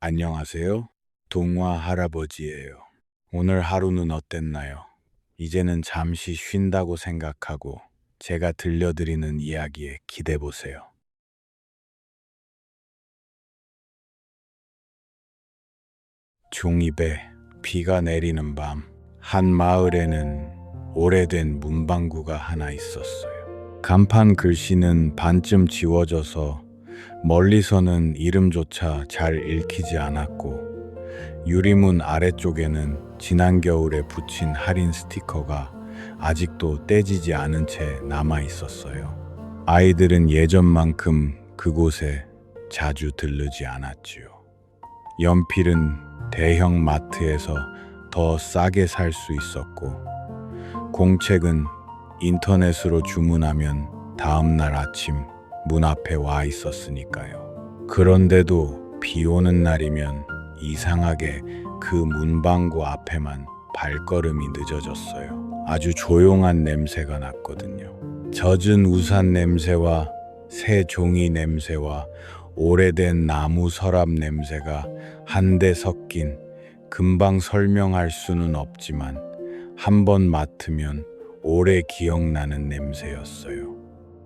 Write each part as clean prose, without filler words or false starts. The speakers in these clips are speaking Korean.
안녕하세요. 동화 할아버지예요. 오늘 하루는 어땠나요? 이제는 잠시 쉰다고 생각하고 제가 들려드리는 이야기에 기대 보세요. 종이배, 비가 내리는 밤, 한 마을에는 오래된 문방구가 하나 있었어요. 간판 글씨는 반쯤 지워져서 멀리서는 이름조차 잘 읽히지 않았고, 유리문 아래쪽에는 지난 겨울에 붙인 할인 스티커가 아직도 떼지지 않은 채 남아 있었어요. 아이들은 예전만큼 그곳에 자주 들르지 않았지요. 연필은 대형 마트에서 더 싸게 살 수 있었고, 공책은 인터넷으로 주문하면 다음날 아침 문 앞에 와 있었으니까요. 그런데도 비 오는 날이면 이상하게 그 문방구 앞에만 발걸음이 늦어졌어요. 아주 조용한 냄새가 났거든요. 젖은 우산 냄새와 새 종이 냄새와 오래된 나무 서랍 냄새가 한데 섞인, 금방 설명할 수는 없지만 한 번 맡으면 오래 기억나는 냄새였어요.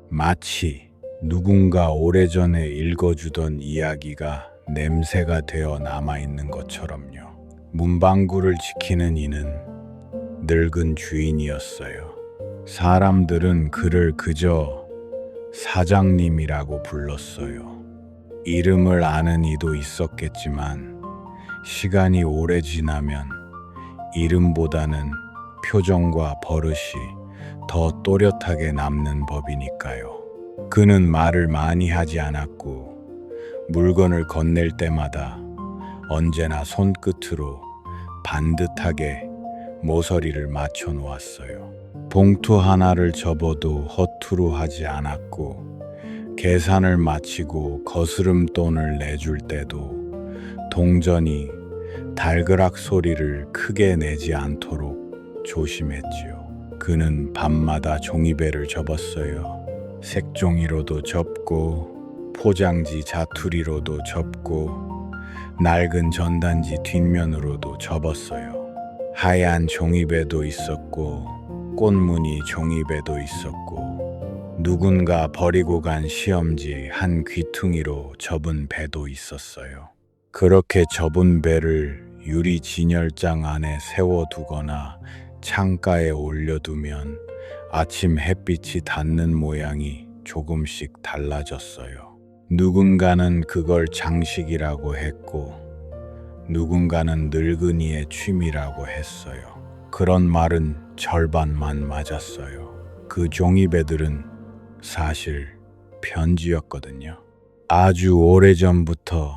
마치 누군가 오래전에 읽어주던 이야기가 냄새가 되어 남아있는 것처럼요. 문방구를 지키는 이는 늙은 주인이었어요. 사람들은 그를 그저 사장님이라고 불렀어요. 이름을 아는 이도 있었겠지만 시간이 오래 지나면 이름보다는 표정과 버릇이 더 또렷하게 남는 법이니까요. 그는 말을 많이 하지 않았고, 물건을 건넬 때마다 언제나 손끝으로 반듯하게 모서리를 맞춰 놓았어요. 봉투 하나를 접어도 허투루 하지 않았고, 계산을 마치고 거스름 돈을 내줄 때도 동전이 달그락 소리를 크게 내지 않도록 조심했지요. 그는 밤마다 종이배를 접었어요. 색종이로도 접고, 포장지 자투리로도 접고, 낡은 전단지 뒷면으로도 접었어요. 하얀 종이배도 있었고, 꽃무늬 종이배도 있었고, 누군가 버리고 간 시험지 한 귀퉁이로 접은 배도 있었어요. 그렇게 접은 배를 유리 진열장 안에 세워두거나 창가에 올려두면 아침 햇빛이 닿는 모양이 조금씩 달라졌어요. 누군가는 그걸 장식이라고 했고, 누군가는 늙은이의 취미라고 했어요. 그런 말은 절반만 맞았어요. 그 종이배들은 사실 편지였거든요. 아주 오래전부터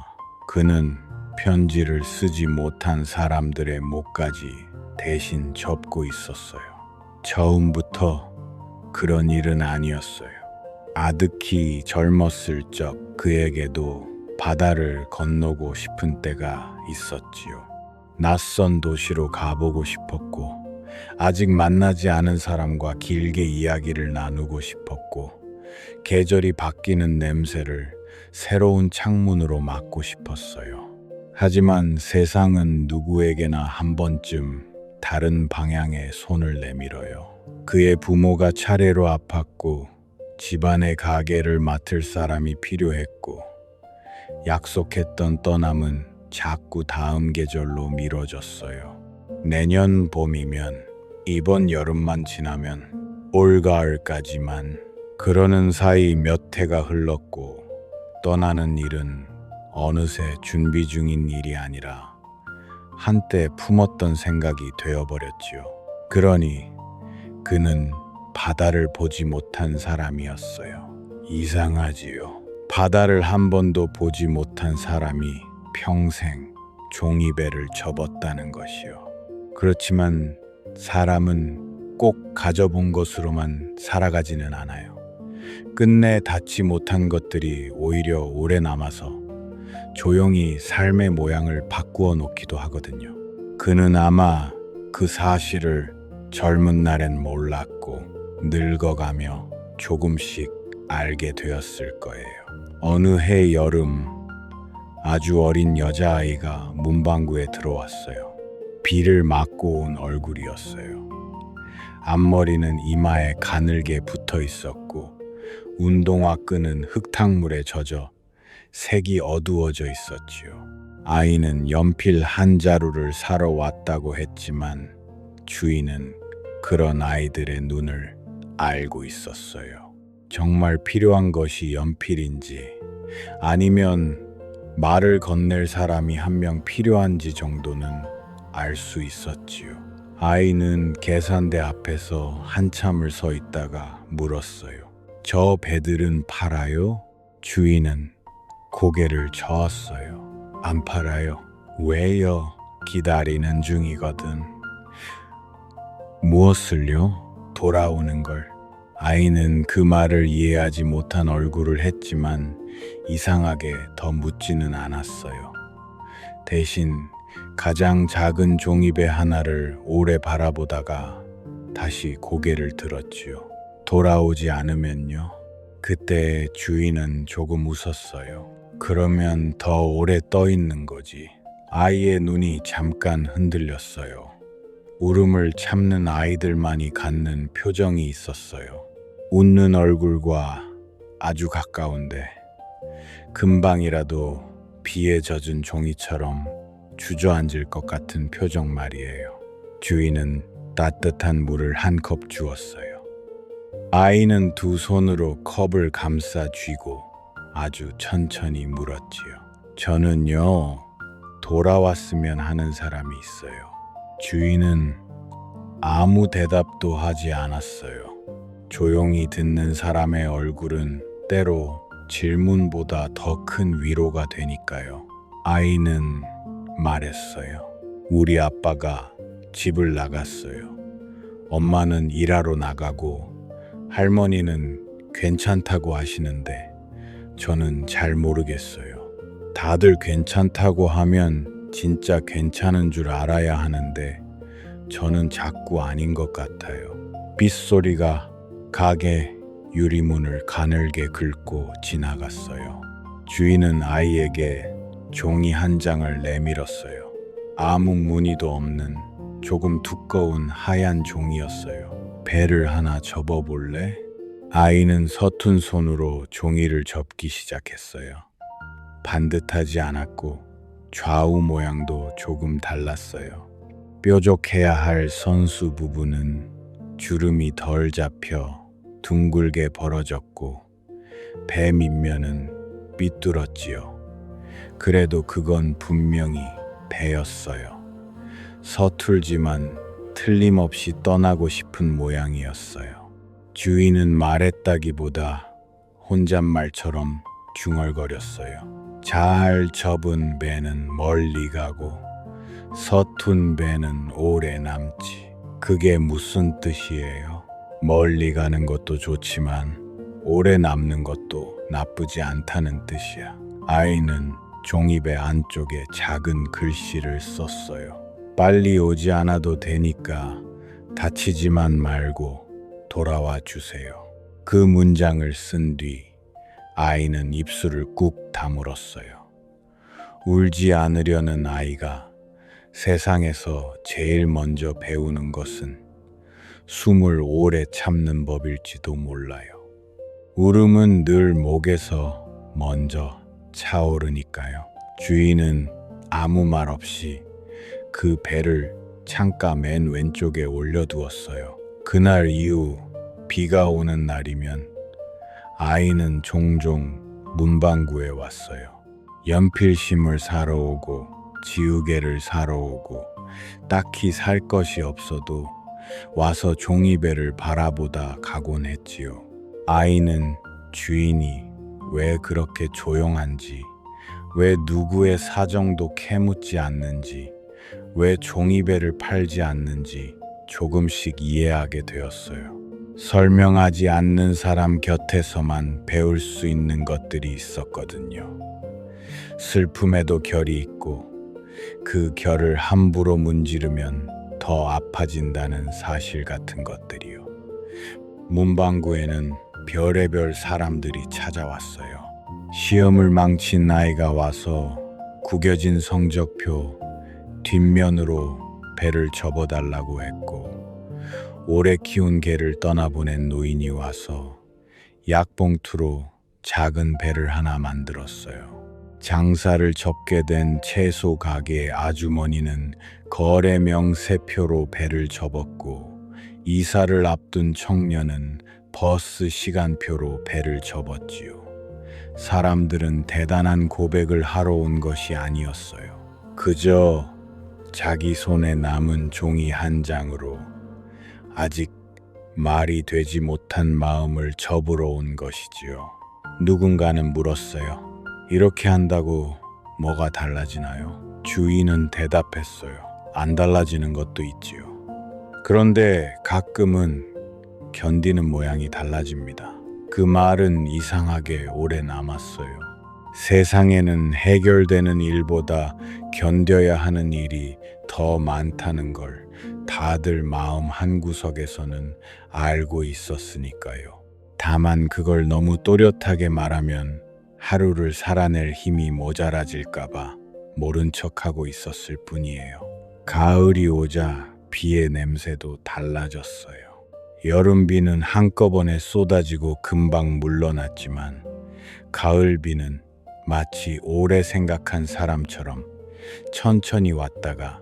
그는 편지를 쓰지 못한 사람들의 목까지 대신 접고 있었어요. 처음부터 그런 일은 아니었어요. 아득히 젊었을 적 그에게도 바다를 건너고 싶은 때가 있었지요. 낯선 도시로 가보고 싶었고, 아직 만나지 않은 사람과 길게 이야기를 나누고 싶었고, 계절이 바뀌는 냄새를 새로운 창문으로 맡고 싶었어요. 하지만 세상은 누구에게나 한 번쯤 다른 방향에 손을 내밀어요. 그의 부모가 차례로 아팠고, 집안의 가게를 맡을 사람이 필요했고, 약속했던 떠남은 자꾸 다음 계절로 미뤄졌어요. 내년 봄이면, 이번 여름만 지나면 올 가을까지만. 그러는 사이 몇 해가 흘렀고, 떠나는 일은 어느새 준비 중인 일이 아니라 한때 품었던 생각이 되어버렸지요. 그러니 그는 바다를 보지 못한 사람이었어요. 이상하지요. 바다를 한 번도 보지 못한 사람이 평생 종이배를 접었다는 것이요. 그렇지만 사람은 꼭 가져본 것으로만 살아가지는 않아요. 끝내 닿지 못한 것들이 오히려 오래 남아서 조용히 삶의 모양을 바꾸어 놓기도 하거든요. 그는 아마 그 사실을 젊은 날엔 몰랐고, 늙어가며 조금씩 알게 되었을 거예요. 어느 해 여름, 아주 어린 여자아이가 문방구에 들어왔어요. 비를 맞고 온 얼굴이었어요. 앞머리는 이마에 가늘게 붙어 있었고 운동화 끈은 흙탕물에 젖어 색이 어두워져 있었지요. 아이는 연필 한 자루를 사러 왔다고 했지만 주인은 그런 아이들의 눈을 알고 있었어요. 정말 필요한 것이 연필인지 아니면 말을 건넬 사람이 한 명 필요한지 정도는 알 수 있었지요. 아이는 계산대 앞에서 한참을 서 있다가 물었어요. 저 배들은 팔아요? 주인은 고개를 저었어요. 안 팔아요. 왜요? 기다리는 중이거든. 무엇을요? 돌아오는 걸. 아이는 그 말을 이해하지 못한 얼굴을 했지만 이상하게 더 묻지는 않았어요. 대신 가장 작은 종이배 하나를 오래 바라보다가 다시 고개를 들었지요. 돌아오지 않으면요? 그때 주인은 조금 웃었어요. 그러면 더 오래 떠 있는 거지. 아이의 눈이 잠깐 흔들렸어요. 울음을 참는 아이들만이 갖는 표정이 있었어요. 웃는 얼굴과 아주 가까운데 금방이라도 비에 젖은 종이처럼 주저앉을 것 같은 표정 말이에요. 주인은 따뜻한 물을 한 컵 주었어요. 아이는 두 손으로 컵을 감싸 쥐고 아주 천천히 물었지요. 저는요, 돌아왔으면 하는 사람이 있어요. 주인은 아무 대답도 하지 않았어요. 조용히 듣는 사람의 얼굴은 때로 질문보다 더 큰 위로가 되니까요. 아이는 말했어요. 우리 아빠가 집을 나갔어요. 엄마는 일하러 나가고 할머니는 괜찮다고 하시는데 저는 잘 모르겠어요. 다들 괜찮다고 하면 진짜 괜찮은 줄 알아야 하는데 저는 자꾸 아닌 것 같아요. 빗소리가 가게 유리문을 가늘게 긁고 지나갔어요. 주인은 아이에게 종이 한 장을 내밀었어요. 아무 무늬도 없는 조금 두꺼운 하얀 종이였어요. 배를 하나 접어볼래? 아이는 서툰 손으로 종이를 접기 시작했어요. 반듯하지 않았고 좌우 모양도 조금 달랐어요. 뾰족해야 할 선수 부분은 주름이 덜 잡혀 둥글게 벌어졌고 배 밑면은 삐뚤었지요. 그래도 그건 분명히 배였어요. 서툴지만 틀림없이 떠나고 싶은 모양이었어요. 주인은 말했다기보다 혼잣말처럼 중얼거렸어요. 잘 접은 배는 멀리 가고 서툰 배는 오래 남지. 그게 무슨 뜻이에요? 멀리 가는 것도 좋지만 오래 남는 것도 나쁘지 않다는 뜻이야. 아이는 종이배 안쪽에 작은 글씨를 썼어요. 빨리 오지 않아도 되니까 다치지만 말고 돌아와 주세요. 그 문장을 쓴 뒤 아이는 입술을 꾹 다물었어요. 울지 않으려는 아이가 세상에서 제일 먼저 배우는 것은 숨을 오래 참는 법일지도 몰라요. 울음은 늘 목에서 먼저 차오르니까요. 주인은 아무 말 없이 그 배를 창가 맨 왼쪽에 올려두었어요. 그날 이후 비가 오는 날이면 아이는 종종 문방구에 왔어요. 연필심을 사러 오고 지우개를 사러 오고 딱히 살 것이 없어도 와서 종이배를 바라보다 가곤 했지요. 아이는 주인이 왜 그렇게 조용한지, 왜 누구의 사정도 캐묻지 않는지, 왜 종이배를 팔지 않는지 조금씩 이해하게 되었어요. 설명하지 않는 사람 곁에서만 배울 수 있는 것들이 있었거든요. 슬픔에도 결이 있고 그 결을 함부로 문지르면 더 아파진다는 사실 같은 것들이요. 문방구에는 별의별 사람들이 찾아왔어요. 시험을 망친 아이가 와서 구겨진 성적표 뒷면으로 배를 접어달라고 했고, 오래 키운 개를 떠나보낸 노인이 와서 약봉투로 작은 배를 하나 만들었어요. 장사를 접게 된 채소 가게 아주머니는 거래 명세표로 배를 접었고, 이사를 앞둔 청년은 버스 시간표로 배를 접었지요. 사람들은 대단한 고백을 하러 온 것이 아니었어요. 그저 자기 손에 남은 종이 한 장으로 아직 말이 되지 못한 마음을 접으러 온 것이지요. 누군가는 물었어요. 이렇게 한다고 뭐가 달라지나요? 주인은 대답했어요. 안 달라지는 것도 있지요. 그런데 가끔은 견디는 모양이 달라집니다. 그 말은 이상하게 오래 남았어요. 세상에는 해결되는 일보다 견뎌야 하는 일이 더 많다는 걸 다들 마음 한구석에서는 알고 있었으니까요. 다만 그걸 너무 또렷하게 말하면 하루를 살아낼 힘이 모자라질까봐 모른 척하고 있었을 뿐이에요. 가을이 오자 비의 냄새도 달라졌어요. 여름비는 한꺼번에 쏟아지고 금방 물러났지만, 가을비는 마치 오래 생각한 사람처럼 천천히 왔다가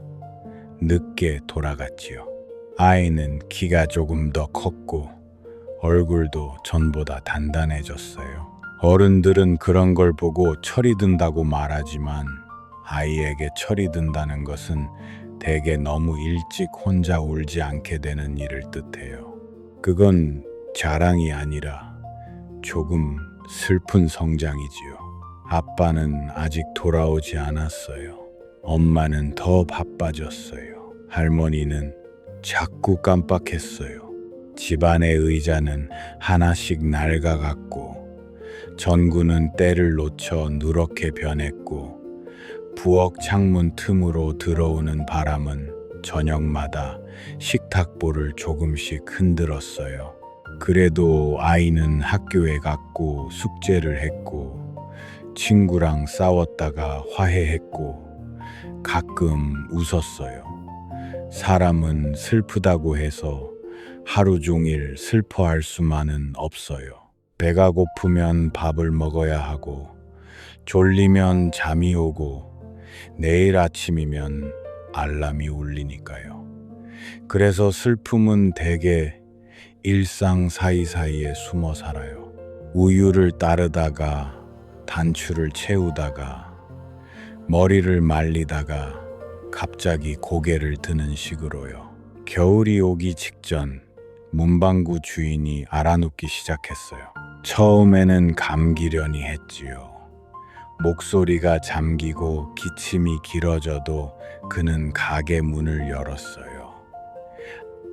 늦게 돌아갔지요. 아이는 키가 조금 더 컸고 얼굴도 전보다 단단해졌어요. 어른들은 그런 걸 보고 철이 든다고 말하지만, 아이에게 철이 든다는 것은 대개 너무 일찍 혼자 울지 않게 되는 일을 뜻해요. 그건 자랑이 아니라 조금 슬픈 성장이지요. 아빠는 아직 돌아오지 않았어요. 엄마는 더 바빠졌어요. 할머니는 자꾸 깜빡했어요. 집안의 의자는 하나씩 낡아갔고, 전구는 때를 놓쳐 누렇게 변했고, 부엌 창문 틈으로 들어오는 바람은 저녁마다 식탁보를 조금씩 흔들었어요. 그래도 아이는 학교에 갔고 숙제를 했고, 친구랑 싸웠다가 화해했고, 가끔 웃었어요. 사람은 슬프다고 해서 하루 종일 슬퍼할 수만은 없어요. 배가 고프면 밥을 먹어야 하고, 졸리면 잠이 오고, 내일 아침이면 알람이 울리니까요. 그래서 슬픔은 대개 일상 사이사이에 숨어 살아요. 우유를 따르다가, 단추를 채우다가, 머리를 말리다가 갑자기 고개를 드는 식으로요. 겨울이 오기 직전 문방구 주인이 알아눕기 시작했어요. 처음에는 감기려니 했지요. 목소리가 잠기고 기침이 길어져도 그는 가게 문을 열었어요.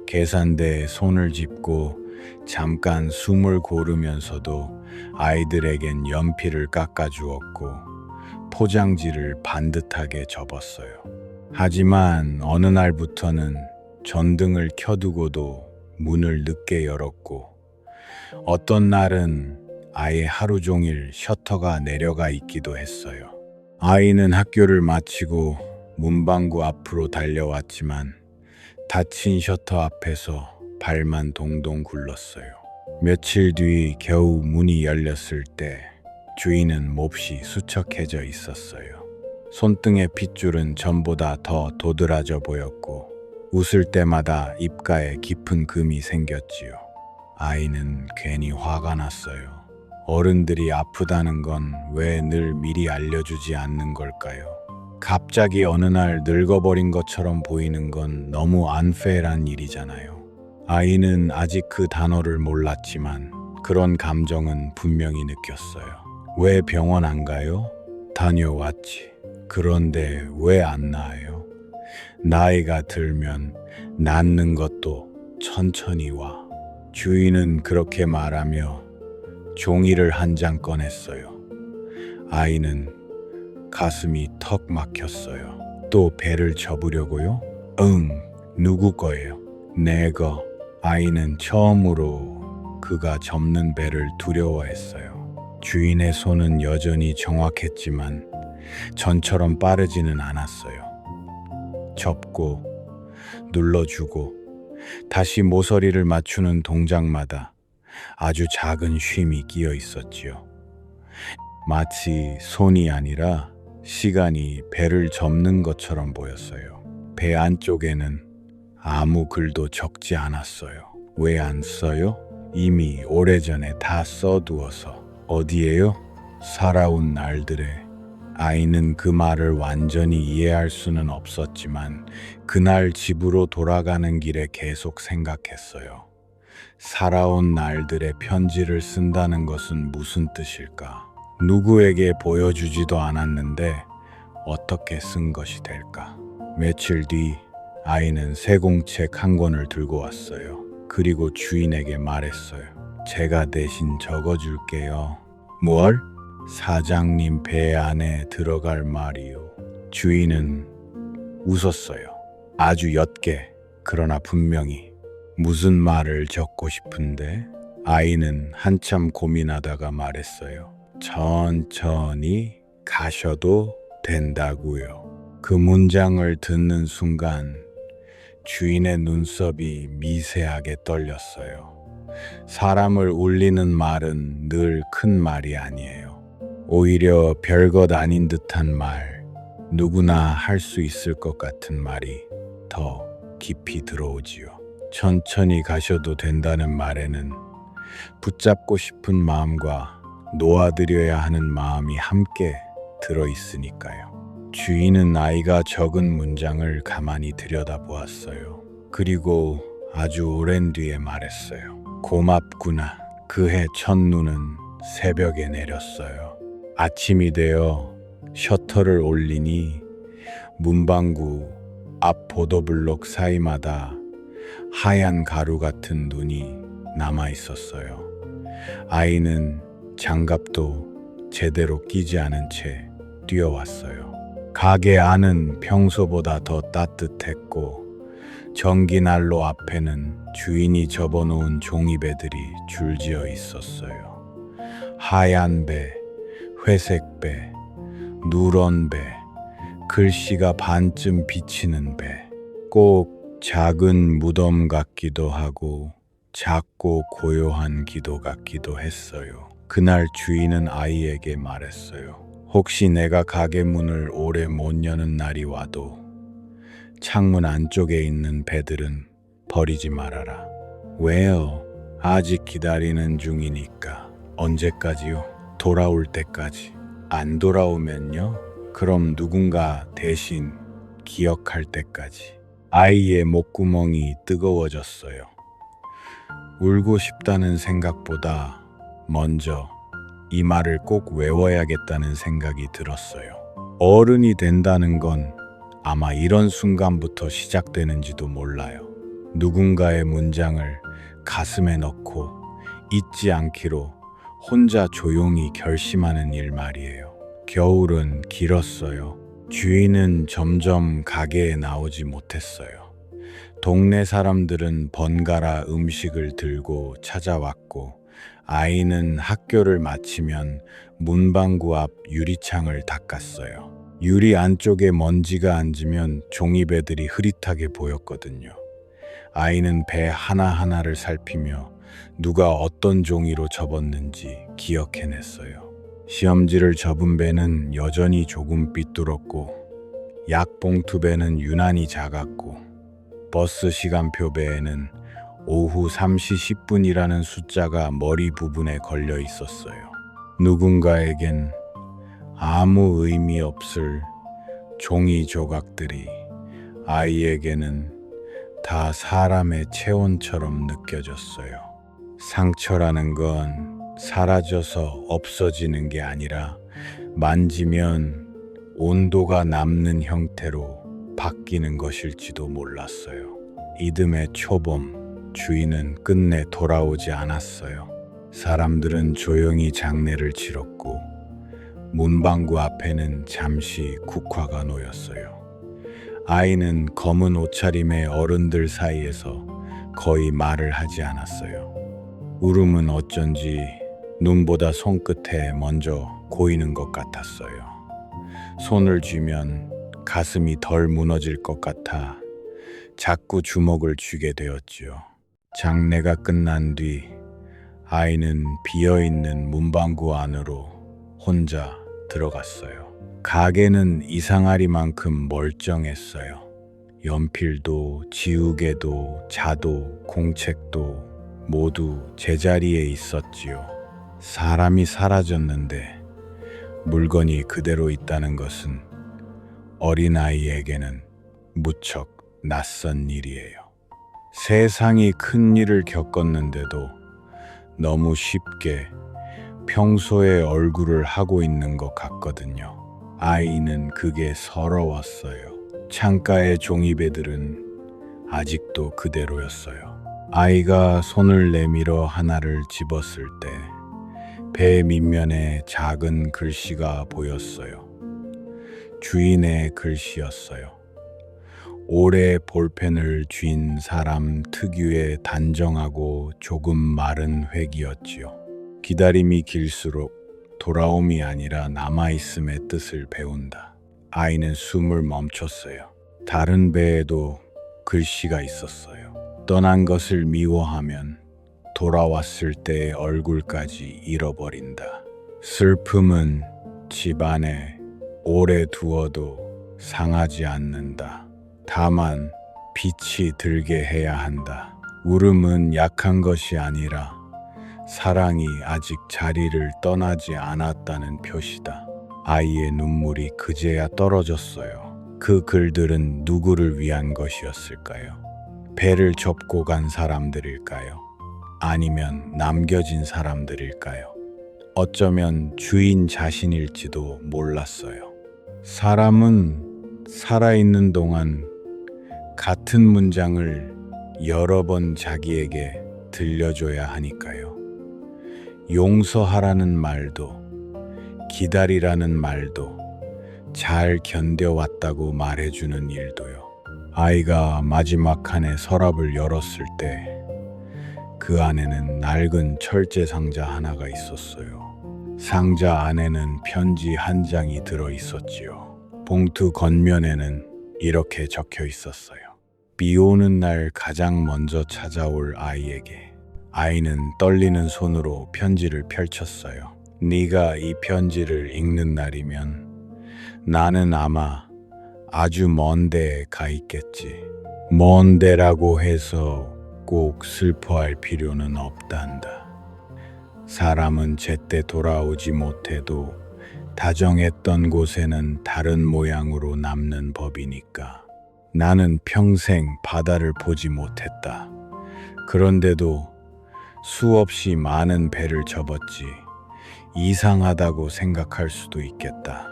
계산대에 손을 짚고 잠깐 숨을 고르면서도 아이들에겐 연필을 깎아주었고, 포장지를 반듯하게 접었어요. 하지만 어느 날부터는 전등을 켜두고도 문을 늦게 열었고, 어떤 날은 아예 하루 종일 셔터가 내려가 있기도 했어요. 아이는 학교를 마치고 문방구 앞으로 달려왔지만, 닫힌 셔터 앞에서 발만 동동 굴렀어요. 며칠 뒤 겨우 문이 열렸을 때 주인은 몹시 수척해져 있었어요. 손등의 핏줄은 전보다 더 도드라져 보였고, 웃을 때마다 입가에 깊은 금이 생겼지요. 아이는 괜히 화가 났어요. 어른들이 아프다는 건 왜 늘 미리 알려주지 않는 걸까요? 갑자기 어느 날 늙어버린 것처럼 보이는 건 너무 unfair한 일이잖아요. 아이는 아직 그 단어를 몰랐지만 그런 감정은 분명히 느꼈어요. 왜 병원 안 가요? 다녀왔지. 그런데 왜 안 나아요? 나이가 들면 낫는 것도 천천히 와. 주인은 그렇게 말하며 종이를 한 장 꺼냈어요. 아이는 가슴이 턱 막혔어요. 또 배를 접으려고요? 응, 누구 거예요? 내 거. 아이는 처음으로 그가 접는 배를 두려워했어요. 주인의 손은 여전히 정확했지만 전처럼 빠르지는 않았어요. 접고, 눌러주고, 다시 모서리를 맞추는 동작마다 아주 작은 쉼이 끼어 있었지요. 마치 손이 아니라 시간이 배를 접는 것처럼 보였어요. 배 안쪽에는 아무 글도 적지 않았어요. 왜 안 써요? 이미 오래전에 다 써두어서. 어디에요? 살아온 날들에. 아이는 그 말을 완전히 이해할 수는 없었지만 그날 집으로 돌아가는 길에 계속 생각했어요. 살아온 날들의 편지를 쓴다는 것은 무슨 뜻일까? 누구에게 보여주지도 않았는데 어떻게 쓴 것이 될까? 며칠 뒤 아이는 새 공책 한 권을 들고 왔어요. 그리고 주인에게 말했어요. 제가 대신 적어줄게요. 뭘? 사장님 배 안에 들어갈 말이요. 주인은 웃었어요. 아주 옅게, 그러나 분명히. 무슨 말을 적고 싶은데? 아이는 한참 고민하다가 말했어요. 천천히 가셔도 된다고요. 그 문장을 듣는 순간 주인의 눈썹이 미세하게 떨렸어요. 사람을 울리는 말은 늘 큰 말이 아니에요. 오히려 별것 아닌 듯한 말, 누구나 할 수 있을 것 같은 말이 더 깊이 들어오지요. 천천히 가셔도 된다는 말에는 붙잡고 싶은 마음과 놓아드려야 하는 마음이 함께 들어있으니까요. 주인은 아이가 적은 문장을 가만히 들여다보았어요. 그리고 아주 오랜 뒤에 말했어요. 고맙구나. 그해 첫눈은 새벽에 내렸어요. 아침이 되어 셔터를 올리니 문방구 앞 보도블록 사이마다 하얀 가루 같은 눈이 남아 있었어요. 아이는 장갑도 제대로 끼지 않은 채 뛰어왔어요. 가게 안은 평소보다 더 따뜻했고 전기난로 앞에는 주인이 접어놓은 종이배들이 줄지어 있었어요. 하얀 배, 회색 배, 누런 배, 글씨가 반쯤 비치는 배, 꼭 작은 무덤 같기도 하고 작고 고요한 기도 같기도 했어요. 그날 주인은 아이에게 말했어요. 혹시 내가 가게 문을 오래 못 여는 날이 와도 창문 안쪽에 있는 배들은 버리지 말아라. 왜요? 아직 기다리는 중이니까. 언제까지요? 돌아올 때까지. 안 돌아오면요? 그럼 누군가 대신 기억할 때까지. 아이의 목구멍이 뜨거워졌어요. 울고 싶다는 생각보다 먼저 이 말을 꼭 외워야겠다는 생각이 들었어요. 어른이 된다는 건 아마 이런 순간부터 시작되는지도 몰라요. 누군가의 문장을 가슴에 넣고 잊지 않기로 혼자 조용히 결심하는 일 말이에요. 겨울은 길었어요. 주인은 점점 가게에 나오지 못했어요. 동네 사람들은 번갈아 음식을 들고 찾아왔고 아이는 학교를 마치면 문방구 앞 유리창을 닦았어요. 유리 안쪽에 먼지가 앉으면 종이배들이 흐릿하게 보였거든요. 아이는 배 하나하나를 살피며 누가 어떤 종이로 접었는지 기억해냈어요. 시험지를 접은 배는 여전히 조금 삐뚤었고 약봉투 배는 유난히 작았고 버스 시간표 배에는 오후 3시 10분이라는 숫자가 머리 부분에 걸려 있었어요. 누군가에겐 아무 의미 없을 종이 조각들이 아이에게는 다 사람의 체온처럼 느껴졌어요. 상처라는 건 사라져서 없어지는 게 아니라 만지면 온도가 남는 형태로 바뀌는 것일지도 몰랐어요. 이듬해 초봄, 주인은 끝내 돌아오지 않았어요. 사람들은 조용히 장례를 치렀고 문방구 앞에는 잠시 국화가 놓였어요. 아이는 검은 옷차림의 어른들 사이에서 거의 말을 하지 않았어요. 울음은 어쩐지 눈보다 손끝에 먼저 고이는 것 같았어요. 손을 쥐면 가슴이 덜 무너질 것 같아 자꾸 주먹을 쥐게 되었지요. 장례가 끝난 뒤 아이는 비어있는 문방구 안으로 혼자 들어갔어요. 가게는 이상하리만큼 멀쩡했어요. 연필도 지우개도 자도 공책도 모두 제자리에 있었지요. 사람이 사라졌는데 물건이 그대로 있다는 것은 어린아이에게는 무척 낯선 일이에요. 세상이 큰 일을 겪었는데도 너무 쉽게 평소의 얼굴을 하고 있는 것 같거든요. 아이는 그게 서러웠어요. 창가의 종이배들은 아직도 그대로였어요. 아이가 손을 내밀어 하나를 집었을 때 배 밑면에 작은 글씨가 보였어요. 주인의 글씨였어요. 오래 볼펜을 쥔 사람 특유의 단정하고 조금 마른 획이었지요. 기다림이 길수록 돌아옴이 아니라 남아있음의 뜻을 배운다. 아이는 숨을 멈췄어요. 다른 배에도 글씨가 있었어요. 떠난 것을 미워하면 돌아왔을 때의 얼굴까지 잃어버린다. 슬픔은 집 안에 오래 두어도 상하지 않는다. 다만 빛이 들게 해야 한다. 울음은 약한 것이 아니라 사랑이 아직 자리를 떠나지 않았다는 표시다. 아이의 눈물이 그제야 떨어졌어요. 그 글들은 누구를 위한 것이었을까요? 배를 접고 간 사람들일까요? 아니면 남겨진 사람들일까요? 어쩌면 주인 자신일지도 몰랐어요. 사람은 살아있는 동안 같은 문장을 여러 번 자기에게 들려줘야 하니까요. 용서하라는 말도, 기다리라는 말도, 잘 견뎌왔다고 말해주는 일도요. 아이가 마지막 칸에 서랍을 열었을 때 그 안에는 낡은 철제 상자 하나가 있었어요. 상자 안에는 편지 한 장이 들어 있었지요. 봉투 겉면에는 이렇게 적혀 있었어요. 비 오는 날 가장 먼저 찾아올 아이에게. 아이는 떨리는 손으로 편지를 펼쳤어요. 네가 이 편지를 읽는 날이면 나는 아마 아주 먼 데에 가 있겠지. 먼 데라고 해서 꼭 슬퍼할 필요는 없단다. 사람은 제때 돌아오지 못해도 다정했던 곳에는 다른 모양으로 남는 법이니까. 나는 평생 바다를 보지 못했다. 그런데도 수없이 많은 배를 접었지. 이상하다고 생각할 수도 있겠다.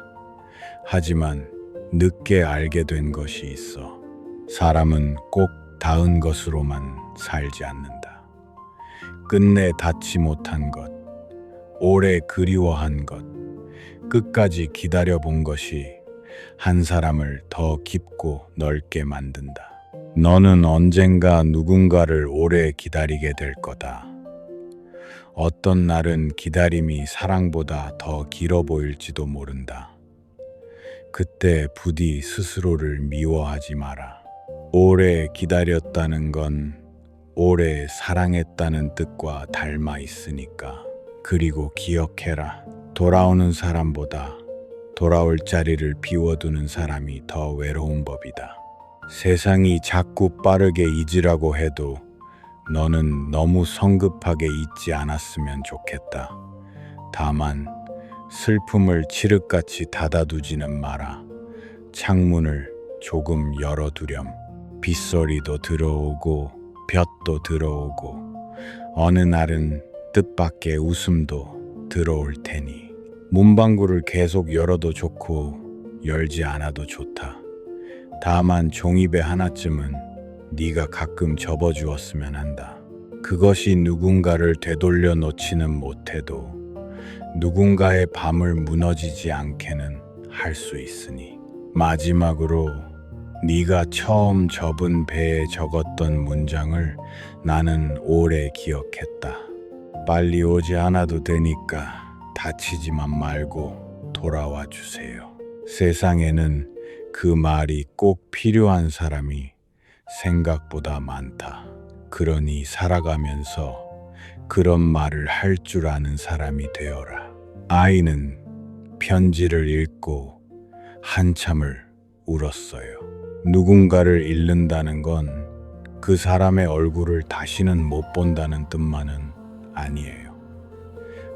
하지만 늦게 알게 된 것이 있어. 사람은 꼭 닿은 것으로만 살지 않는다. 끝내 닿지 못한 것, 오래 그리워한 것, 끝까지 기다려본 것이 한 사람을 더 깊고 넓게 만든다. 너는 언젠가 누군가를 오래 기다리게 될 거다. 어떤 날은 기다림이 사랑보다 더 길어 보일지도 모른다. 그때 부디 스스로를 미워하지 마라. 오래 기다렸다는 건 오래 사랑했다는 뜻과 닮아 있으니까. 그리고 기억해라. 돌아오는 사람보다 돌아올 자리를 비워두는 사람이 더 외로운 법이다. 세상이 자꾸 빠르게 잊으라고 해도 너는 너무 성급하게 잊지 않았으면 좋겠다. 다만 슬픔을 칠흑같이 닫아두지는 마라. 창문을 조금 열어두렴. 빗소리도 들어오고 볕도 들어오고 어느 날은 뜻밖의 웃음도 들어올 테니. 문방구를 계속 열어도 좋고 열지 않아도 좋다. 다만 종이배 하나쯤은 네가 가끔 접어주었으면 한다. 그것이 누군가를 되돌려 놓지는 못해도 누군가의 밤을 무너지지 않게는 할 수 있으니. 마지막으로 네가 처음 접은 배에 적었던 문장을 나는 오래 기억했다. 빨리 오지 않아도 되니까 다치지만 말고 돌아와 주세요. 세상에는 그 말이 꼭 필요한 사람이 생각보다 많다. 그러니 살아가면서 그런 말을 할 줄 아는 사람이 되어라. 아이는 편지를 읽고 한참을 울었어요. 누군가를 잃는다는 건 그 사람의 얼굴을 다시는 못 본다는 뜻만은 아니에요.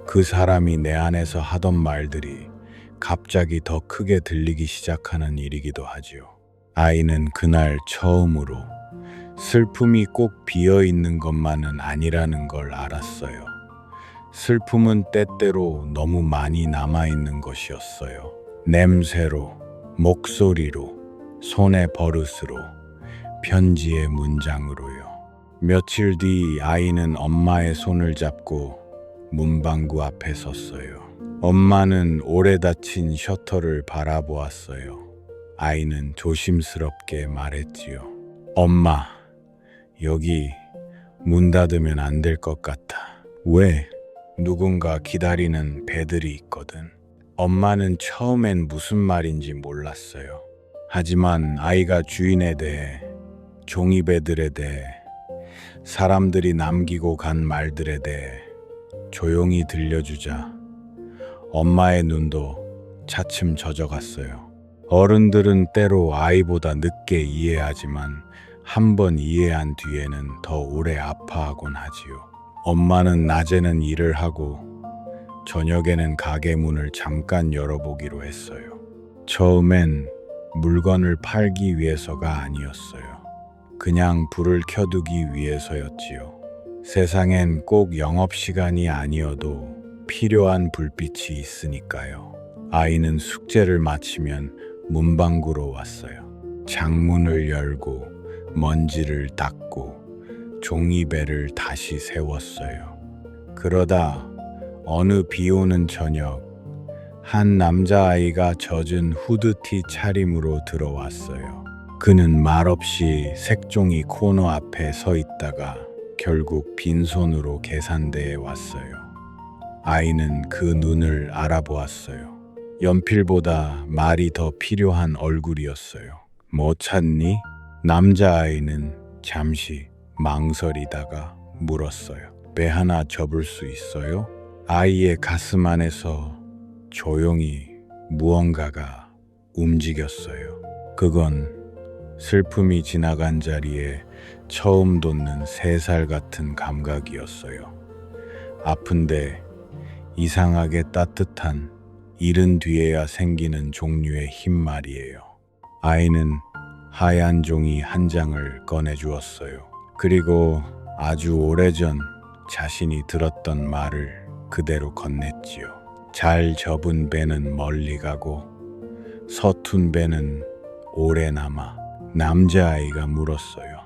그 사람이 내 안에서 하던 말들이 갑자기 더 크게 들리기 시작하는 일이기도 하지요. 아이는 그날 처음으로 슬픔이 꼭 비어 있는 것만은 아니라는 걸 알았어요. 슬픔은 때때로 너무 많이 남아 있는 것이었어요. 냄새로, 목소리로, 손의 버릇으로, 편지의 문장으로요. 며칠 뒤 아이는 엄마의 손을 잡고 문방구 앞에 섰어요. 엄마는 오래 닫힌 셔터를 바라보았어요. 아이는 조심스럽게 말했지요. 엄마, 여기 문 닫으면 안 될 것 같아. 왜? 누군가 기다리는 배들이 있거든. 엄마는 처음엔 무슨 말인지 몰랐어요. 하지만 아이가 주인에 대해, 종이배들에 대해, 사람들이 남기고 간 말들에 대해 조용히 들려주자 엄마의 눈도 차츰 젖어갔어요. 어른들은 때로 아이보다 늦게 이해하지만 한 번 이해한 뒤에는 더 오래 아파하곤 하지요. 엄마는 낮에는 일을 하고 저녁에는 가게 문을 잠깐 열어보기로 했어요. 처음엔 물건을 팔기 위해서가 아니었어요. 그냥 불을 켜두기 위해서였지요. 세상엔 꼭 영업시간이 아니어도 필요한 불빛이 있으니까요. 아이는 숙제를 마치면 문방구로 왔어요. 창문을 열고 먼지를 닦고 종이배를 다시 세웠어요. 그러다 어느 비 오는 저녁, 한 남자아이가 젖은 후드티 차림으로 들어왔어요. 그는 말없이 색종이 코너 앞에 서 있다가 결국 빈손으로 계산대에 왔어요. 아이는 그 눈을 알아보았어요. 연필보다 말이 더 필요한 얼굴이었어요. 뭐 찾니? 남자아이는 잠시 망설이다가 물었어요. 배 하나 접을 수 있어요? 아이의 가슴 안에서 조용히 무언가가 움직였어요. 그건 슬픔이 지나간 자리에 처음 돋는 3살 같은 감각이었어요. 아픈데 이상하게 따뜻한, 잃은 뒤에야 생기는 종류의 힘 말이에요. 아이는 하얀 종이 한 장을 꺼내주었어요. 그리고 아주 오래전 자신이 들었던 말을 그대로 건넸지요. 잘 접은 배는 멀리 가고 서툰 배는 오래 남아. 남자아이가 물었어요.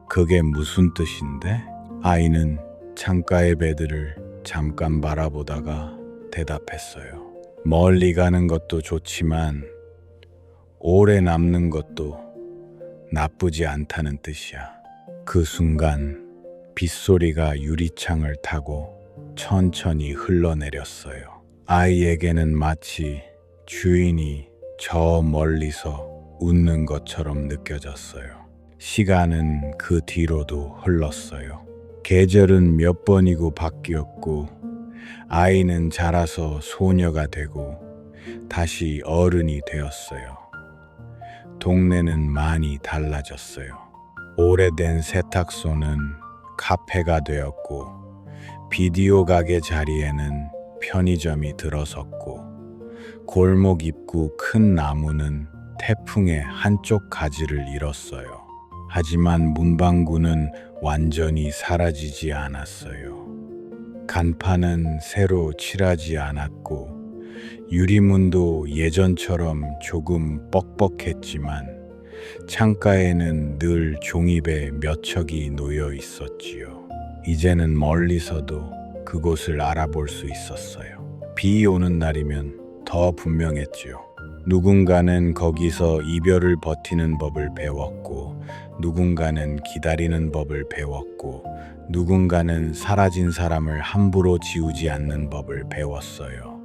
그게 무슨 뜻인데? 아이는 창가의 배들을 잠깐 바라보다가 대답했어요. 멀리 가는 것도 좋지만 오래 남는 것도 나쁘지 않다는 뜻이야. 그 순간 빗소리가 유리창을 타고 천천히 흘러내렸어요. 아이에게는 마치 주인이 저 멀리서 웃는 것처럼 느껴졌어요. 시간은 그 뒤로도 흘렀어요. 계절은 몇 번이고 바뀌었고 아이는 자라서 소녀가 되고 다시 어른이 되었어요. 동네는 많이 달라졌어요. 오래된 세탁소는 카페가 되었고 비디오 가게 자리에는 편의점이 들어섰고 골목 입구 큰 나무는 태풍에 한쪽 가지를 잃었어요. 하지만 문방구는 완전히 사라지지 않았어요. 간판은 새로 칠하지 않았고 유리문도 예전처럼 조금 뻑뻑했지만 창가에는 늘 종이배 몇 척이 놓여 있었지요. 이제는 멀리서도 그곳을 알아볼 수 있었어요. 비 오는 날이면 더 분명했지요. 누군가는 거기서 이별을 버티는 법을 배웠고 누군가는 기다리는 법을 배웠고 누군가는 사라진 사람을 함부로 지우지 않는 법을 배웠어요.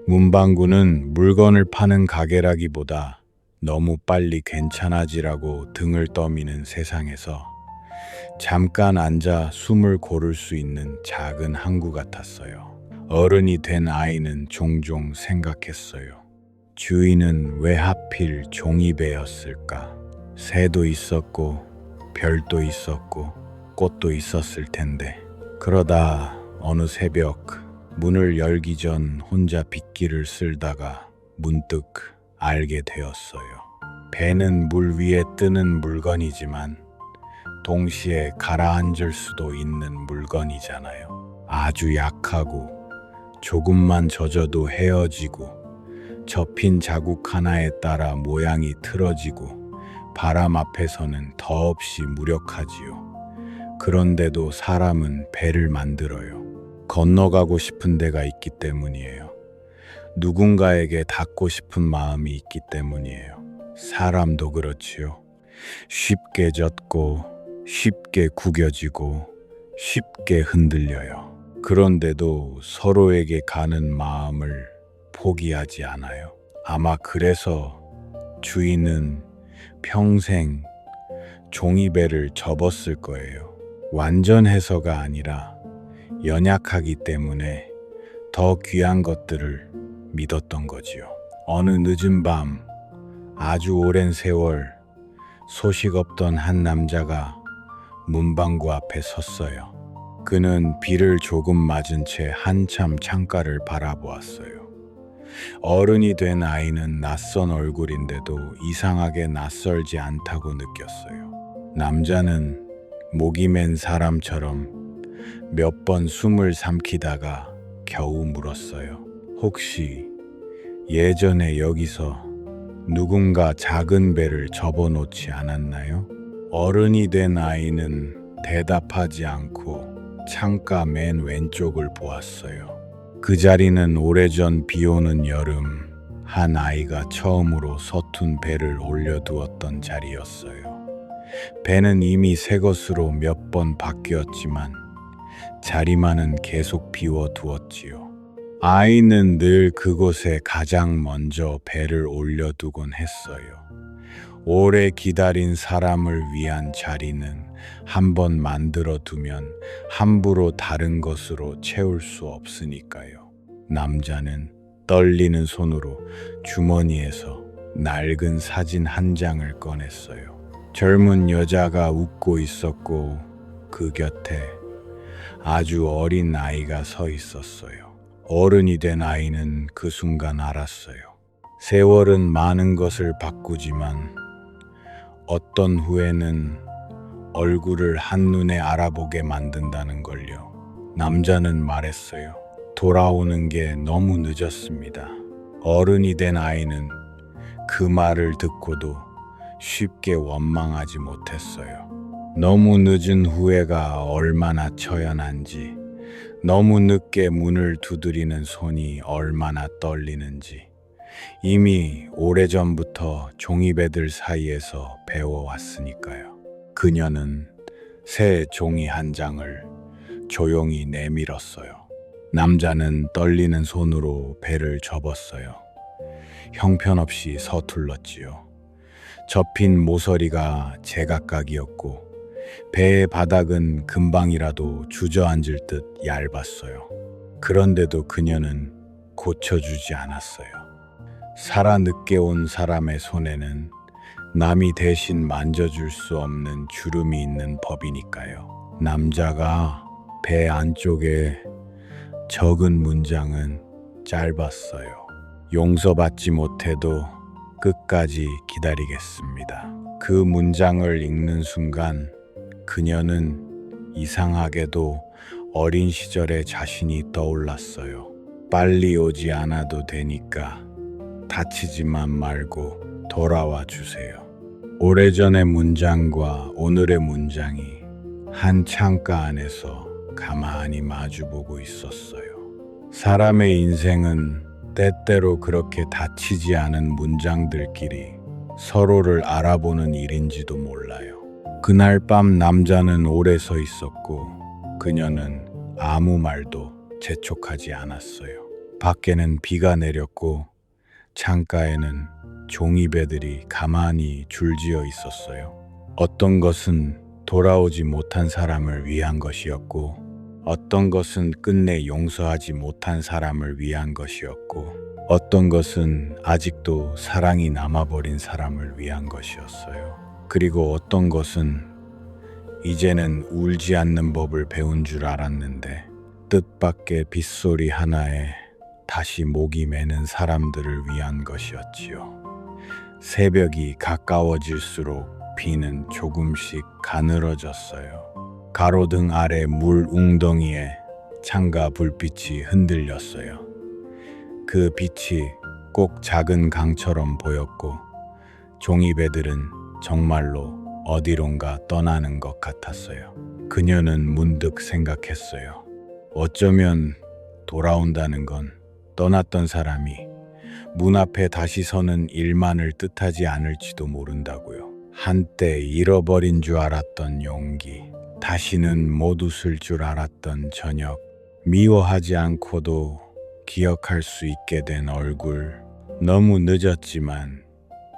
문방구는 물건을 파는 가게라기보다 너무 빨리 괜찮아지라고 등을 떠미는 세상에서 잠깐 앉아 숨을 고를 수 있는 작은 항구 같았어요. 어른이 된 아이는 종종 생각했어요. 주인은 왜 하필 종이배였을까? 새도 있었고 별도 있었고 꽃도 있었을 텐데. 그러다 어느 새벽 문을 열기 전 혼자 빗길을 쓸다가 문득 알게 되었어요. 배는 물 위에 뜨는 물건이지만 동시에 가라앉을 수도 있는 물건이잖아요. 아주 약하고 조금만 젖어도 헤어지고 접힌 자국 하나에 따라 모양이 틀어지고 바람 앞에서는 더없이 무력하지요. 그런데도 사람은 배를 만들어요. 건너가고 싶은 데가 있기 때문이에요. 누군가에게 닿고 싶은 마음이 있기 때문이에요. 사람도 그렇지요. 쉽게 젖고 쉽게 구겨지고 쉽게 흔들려요. 그런데도 서로에게 가는 마음을 포기하지 않아요. 아마 그래서 주인은 평생 종이배를 접었을 거예요. 완전해서가 아니라 연약하기 때문에 더 귀한 것들을 믿었던 거지요. 어느 늦은 밤, 아주 오랜 세월, 소식 없던 한 남자가 문방구 앞에 섰어요. 그는 비를 조금 맞은 채 한참 창가를 바라보았어요. 어른이 된 아이는 낯선 얼굴인데도 이상하게 낯설지 않다고 느꼈어요. 남자는 목이 맨 사람처럼 몇 번 숨을 삼키다가 겨우 물었어요. 혹시 예전에 여기서 누군가 작은 배를 접어놓지 않았나요? 어른이 된 아이는 대답하지 않고 창가 맨 왼쪽을 보았어요. 그 자리는 오래전 비오는 여름 한 아이가 처음으로 서툰 배를 올려두었던 자리였어요. 배는 이미 새 것으로 몇 번 바뀌었지만 자리만은 계속 비워두었지요. 아이는 늘 그곳에 가장 먼저 배를 올려두곤 했어요. 오래 기다린 사람을 위한 자리는 한번 만들어 두면 함부로 다른 것으로 채울 수 없으니까요. 남자는 떨리는 손으로 주머니에서 낡은 사진 한 장을 꺼냈어요. 젊은 여자가 웃고 있었고 그 곁에 아주 어린 아이가 서 있었어요. 어른이 된 아이는 그 순간 알았어요. 세월은 많은 것을 바꾸지만 어떤 후에는 얼굴을 한눈에 알아보게 만든다는 걸요. 남자는 말했어요. 돌아오는 게 너무 늦었습니다. 어른이 된 아이는 그 말을 듣고도 쉽게 원망하지 못했어요. 너무 늦은 후회가 얼마나 처연한지, 너무 늦게 문을 두드리는 손이 얼마나 떨리는지 이미 오래전부터 종이배들 사이에서 배워왔으니까요. 그녀는 새 종이 한 장을 조용히 내밀었어요. 남자는 떨리는 손으로 배를 접었어요. 형편없이 서툴렀지요. 접힌 모서리가 제각각이었고 배의 바닥은 금방이라도 주저앉을 듯 얇았어요. 그런데도 그녀는 고쳐주지 않았어요. 살아 늦게 온 사람의 손에는 남이 대신 만져줄 수 없는 주름이 있는 법이니까요. 남자가 배 안쪽에 적은 문장은 짧았어요. 용서받지 못해도 끝까지 기다리겠습니다. 그 문장을 읽는 순간 그녀는 이상하게도 어린 시절의 자신이 떠올랐어요. 빨리 오지 않아도 되니까 다치지만 말고 돌아와 주세요. 오래전의 문장과 오늘의 문장이 한 창가 안에서 가만히 마주보고 있었어요. 사람의 인생은 때때로 그렇게 다치지 않은 문장들끼리 서로를 알아보는 일인지도 몰라요. 그날 밤 남자는 오래 서 있었고 그녀는 아무 말도 재촉하지 않았어요. 밖에는 비가 내렸고 창가에는 종이배들이 가만히 줄지어 있었어요. 어떤 것은 돌아오지 못한 사람을 위한 것이었고, 어떤 것은 끝내 용서하지 못한 사람을 위한 것이었고, 어떤 것은 아직도 사랑이 남아버린 사람을 위한 것이었어요. 그리고 어떤 것은 이제는 울지 않는 법을 배운 줄 알았는데 뜻밖의 빗소리 하나에 다시 목이 메는 사람들을 위한 것이었지요. 새벽이 가까워질수록 비는 조금씩 가늘어졌어요. 가로등 아래 물 웅덩이에 창가 불빛이 흔들렸어요. 그 빛이 꼭 작은 강처럼 보였고 종이배들은 정말로 어디론가 떠나는 것 같았어요. 그녀는 문득 생각했어요. 어쩌면 돌아온다는 건 떠났던 사람이 문 앞에 다시 서는 일만을 뜻하지 않을지도 모른다고요. 한때 잃어버린 줄 알았던 용기, 다시는 못 웃을 줄 알았던 저녁, 미워하지 않고도 기억할 수 있게 된 얼굴, 너무 늦었지만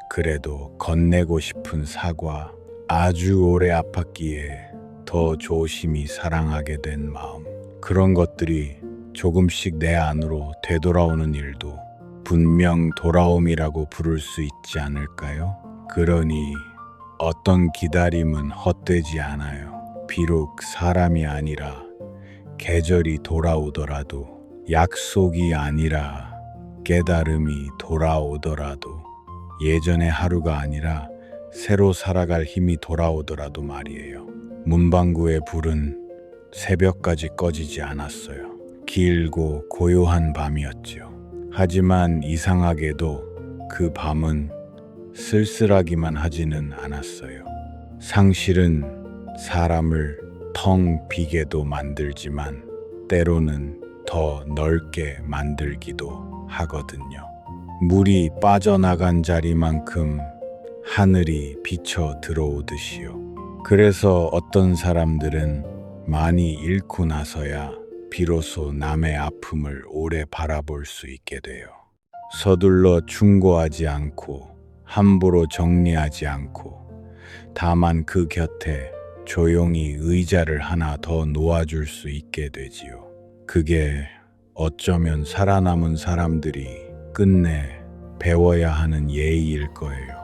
그래도 건네고 싶은 사과, 아주 오래 아팠기에 더 조심히 사랑하게 된 마음, 그런 것들이 조금씩 내 안으로 되돌아오는 일도 분명 돌아옴이라고 부를 수 있지 않을까요? 그러니 어떤 기다림은 헛되지 않아요. 비록 사람이 아니라 계절이 돌아오더라도, 약속이 아니라 깨달음이 돌아오더라도, 예전의 하루가 아니라 새로 살아갈 힘이 돌아오더라도 말이에요. 문방구의 불은 새벽까지 꺼지지 않았어요. 길고 고요한 밤이었지요. 하지만 이상하게도 그 밤은 쓸쓸하기만 하지는 않았어요. 상실은 사람을 텅 비게도 만들지만 때로는 더 넓게 만들기도 하거든요. 물이 빠져나간 자리만큼 하늘이 비쳐 들어오듯이요. 그래서 어떤 사람들은 많이 잃고 나서야 비로소 남의 아픔을 오래 바라볼 수 있게 돼요. 서둘러 충고하지 않고 함부로 정리하지 않고 다만 그 곁에 조용히 의자를 하나 더 놓아줄 수 있게 되지요. 그게 어쩌면 살아남은 사람들이 끝내 배워야 하는 예의일 거예요.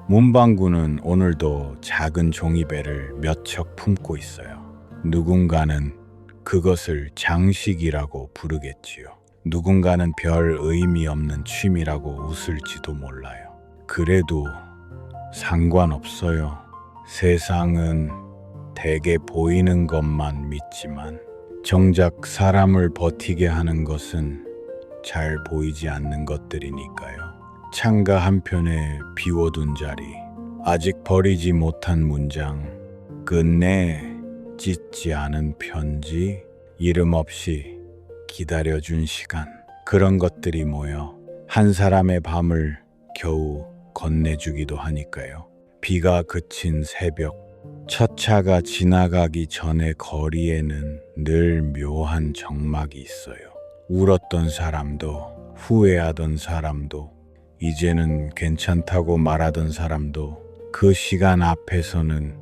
문방구는 오늘도 작은 종이배를 몇 척 품고 있어요. 누군가는 그것을 장식이라고 부르겠지요. 누군가는 별 의미 없는 취미라고 웃을지도 몰라요. 그래도 상관없어요. 세상은 대개 보이는 것만 믿지만 정작 사람을 버티게 하는 것은 잘 보이지 않는 것들이니까요. 창가 한편에 비워둔 자리, 아직 버리지 못한 문장, 끝내 찢지 않은 편지, 이름 없이 기다려준 시간, 그런 것들이 모여 한 사람의 밤을 겨우 건네주기도 하니까요. 비가 그친 새벽, 첫 차가 지나가기 전에 거리에는 늘 묘한 정막이 있어요. 울었던 사람도, 후회하던 사람도, 이제는 괜찮다고 말하던 사람도 그 시간 앞에서는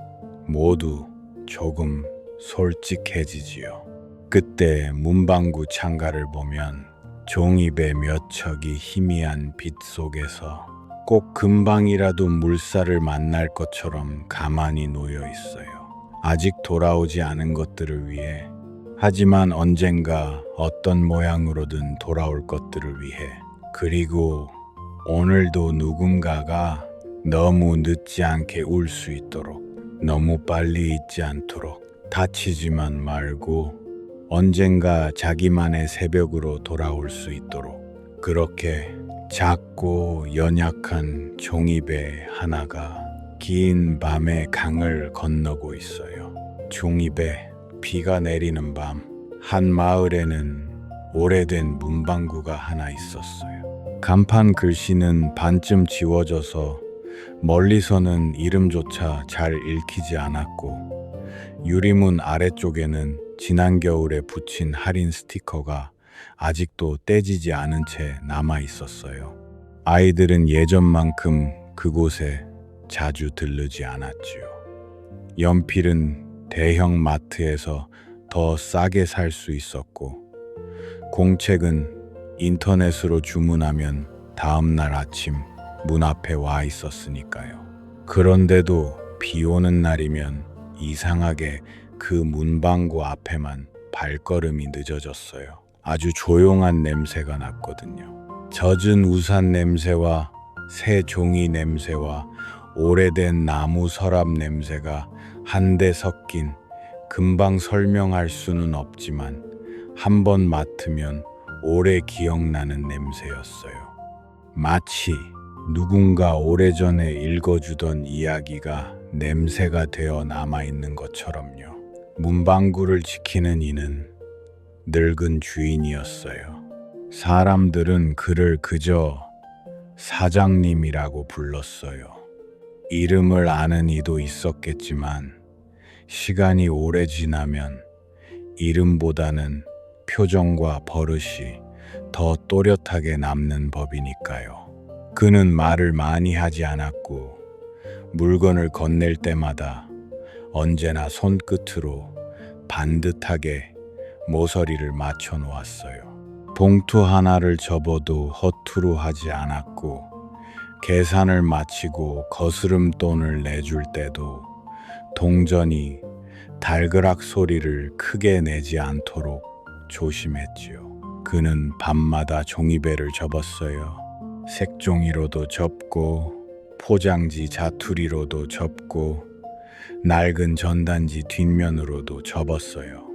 모두 조금 솔직해지지요. 그때 문방구 창가를 보면 종이배 몇 척이 희미한 빛 속에서 꼭 금방이라도 물살을 만날 것처럼 가만히 놓여 있어요. 아직 돌아오지 않은 것들을 위해, 하지만 언젠가 어떤 모양으로든 돌아올 것들을 위해, 그리고 오늘도 누군가가 너무 늦지 않게 울 수 있도록, 너무 빨리 잊지 않도록, 다치지만 말고 언젠가 자기만의 새벽으로 돌아올 수 있도록, 그렇게 작고 연약한 종이배 하나가 긴 밤의 강을 건너고 있어요. 종이배, 비가 내리는 밤, 한 마을에는 오래된 문방구가 하나 있었어요. 간판 글씨는 반쯤 지워져서 멀리서는 이름조차 잘 읽히지 않았고, 유리문 아래쪽에는 지난 겨울에 붙인 할인 스티커가 아직도 떼지지 않은 채 남아 있었어요. 아이들은 예전만큼 그곳에 자주 들르지 않았지요. 연필은 대형 마트에서 더 싸게 살 수 있었고, 공책은 인터넷으로 주문하면 다음날 아침 문 앞에 와 있었으니까요. 그런데도 비 오는 날이면 이상하게 그 문방구 앞에만 발걸음이 늦어졌어요. 아주 조용한 냄새가 났거든요. 젖은 우산 냄새와 새 종이 냄새와 오래된 나무 서랍 냄새가 한데 섞인, 금방 설명할 수는 없지만 한 번 맡으면 오래 기억나는 냄새였어요. 마치 누군가 오래전에 읽어주던 이야기가 냄새가 되어 남아있는 것처럼요. 문방구를 지키는 이는 늙은 주인이었어요. 사람들은 그를 그저 사장님이라고 불렀어요. 이름을 아는 이도 있었겠지만 시간이 오래 지나면 이름보다는 표정과 버릇이 더 또렷하게 남는 법이니까요. 그는 말을 많이 하지 않았고 물건을 건넬 때마다 언제나 손끝으로 반듯하게 모서리를 맞춰 놓았어요. 봉투 하나를 접어도 허투루 하지 않았고 계산을 마치고 거스름돈을 내줄 때도 동전이 달그락 소리를 크게 내지 않도록 조심했지요. 그는 밤마다 종이배를 접었어요. 색종이로도 접고 포장지 자투리로도 접고 낡은 전단지 뒷면으로도 접었어요.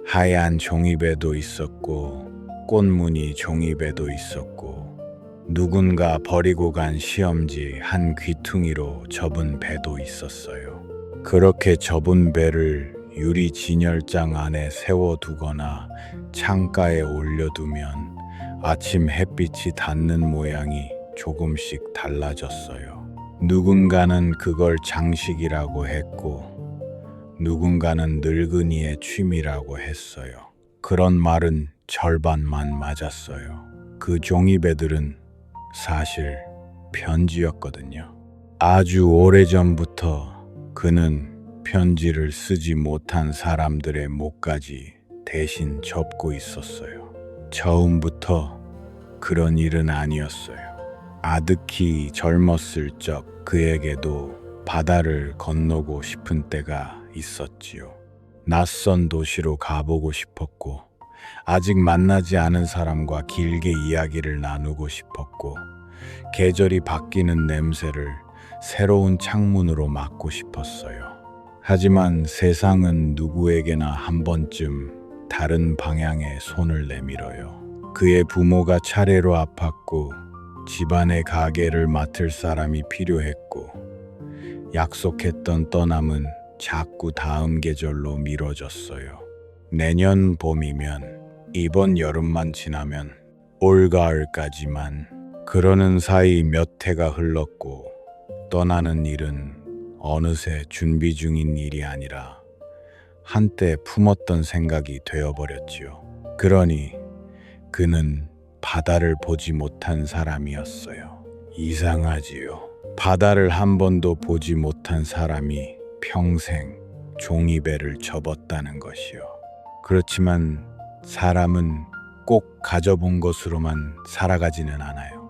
하얀 종이배도 있었고 꽃무늬 종이배도 있었고 누군가 버리고 간 시험지 한 귀퉁이로 접은 배도 있었어요. 그렇게 접은 배를 유리 진열장 안에 세워두거나 창가에 올려두면 아침 햇빛이 닿는 모양이 조금씩 달라졌어요. 누군가는 그걸 장식이라고 했고 누군가는 늙은이의 취미라고 했어요. 그런 말은 절반만 맞았어요. 그 종이배들은 사실 편지였거든요. 아주 오래전부터 그는 편지를 쓰지 못한 사람들의 목까지 대신 접고 있었어요. 처음부터 그런 일은 아니었어요. 아득히 젊었을 적 그에게도 바다를 건너고 싶은 때가 있었지요. 낯선 도시로 가보고 싶었고 아직 만나지 않은 사람과 길게 이야기를 나누고 싶었고 계절이 바뀌는 냄새를 새로운 창문으로 맡고 싶었어요. 하지만 세상은 누구에게나 한 번쯤 다른 방향에 손을 내밀어요. 그의 부모가 차례로 아팠고 집안의 가게를 맡을 사람이 필요했고 약속했던 떠남은 자꾸 다음 계절로 미뤄졌어요. 내년 봄이면 이번 여름만 지나면 올가을까지만. 그러는 사이 몇 해가 흘렀고 떠나는 일은 어느새 준비 중인 일이 아니라 한때 품었던 생각이 되어버렸지요. 그러니 그는 바다를 보지 못한 사람이었어요. 이상하지요. 바다를 한 번도 보지 못한 사람이 평생 종이배를 접었다는 것이요. 그렇지만 사람은 꼭 가져본 것으로만 살아가지는 않아요.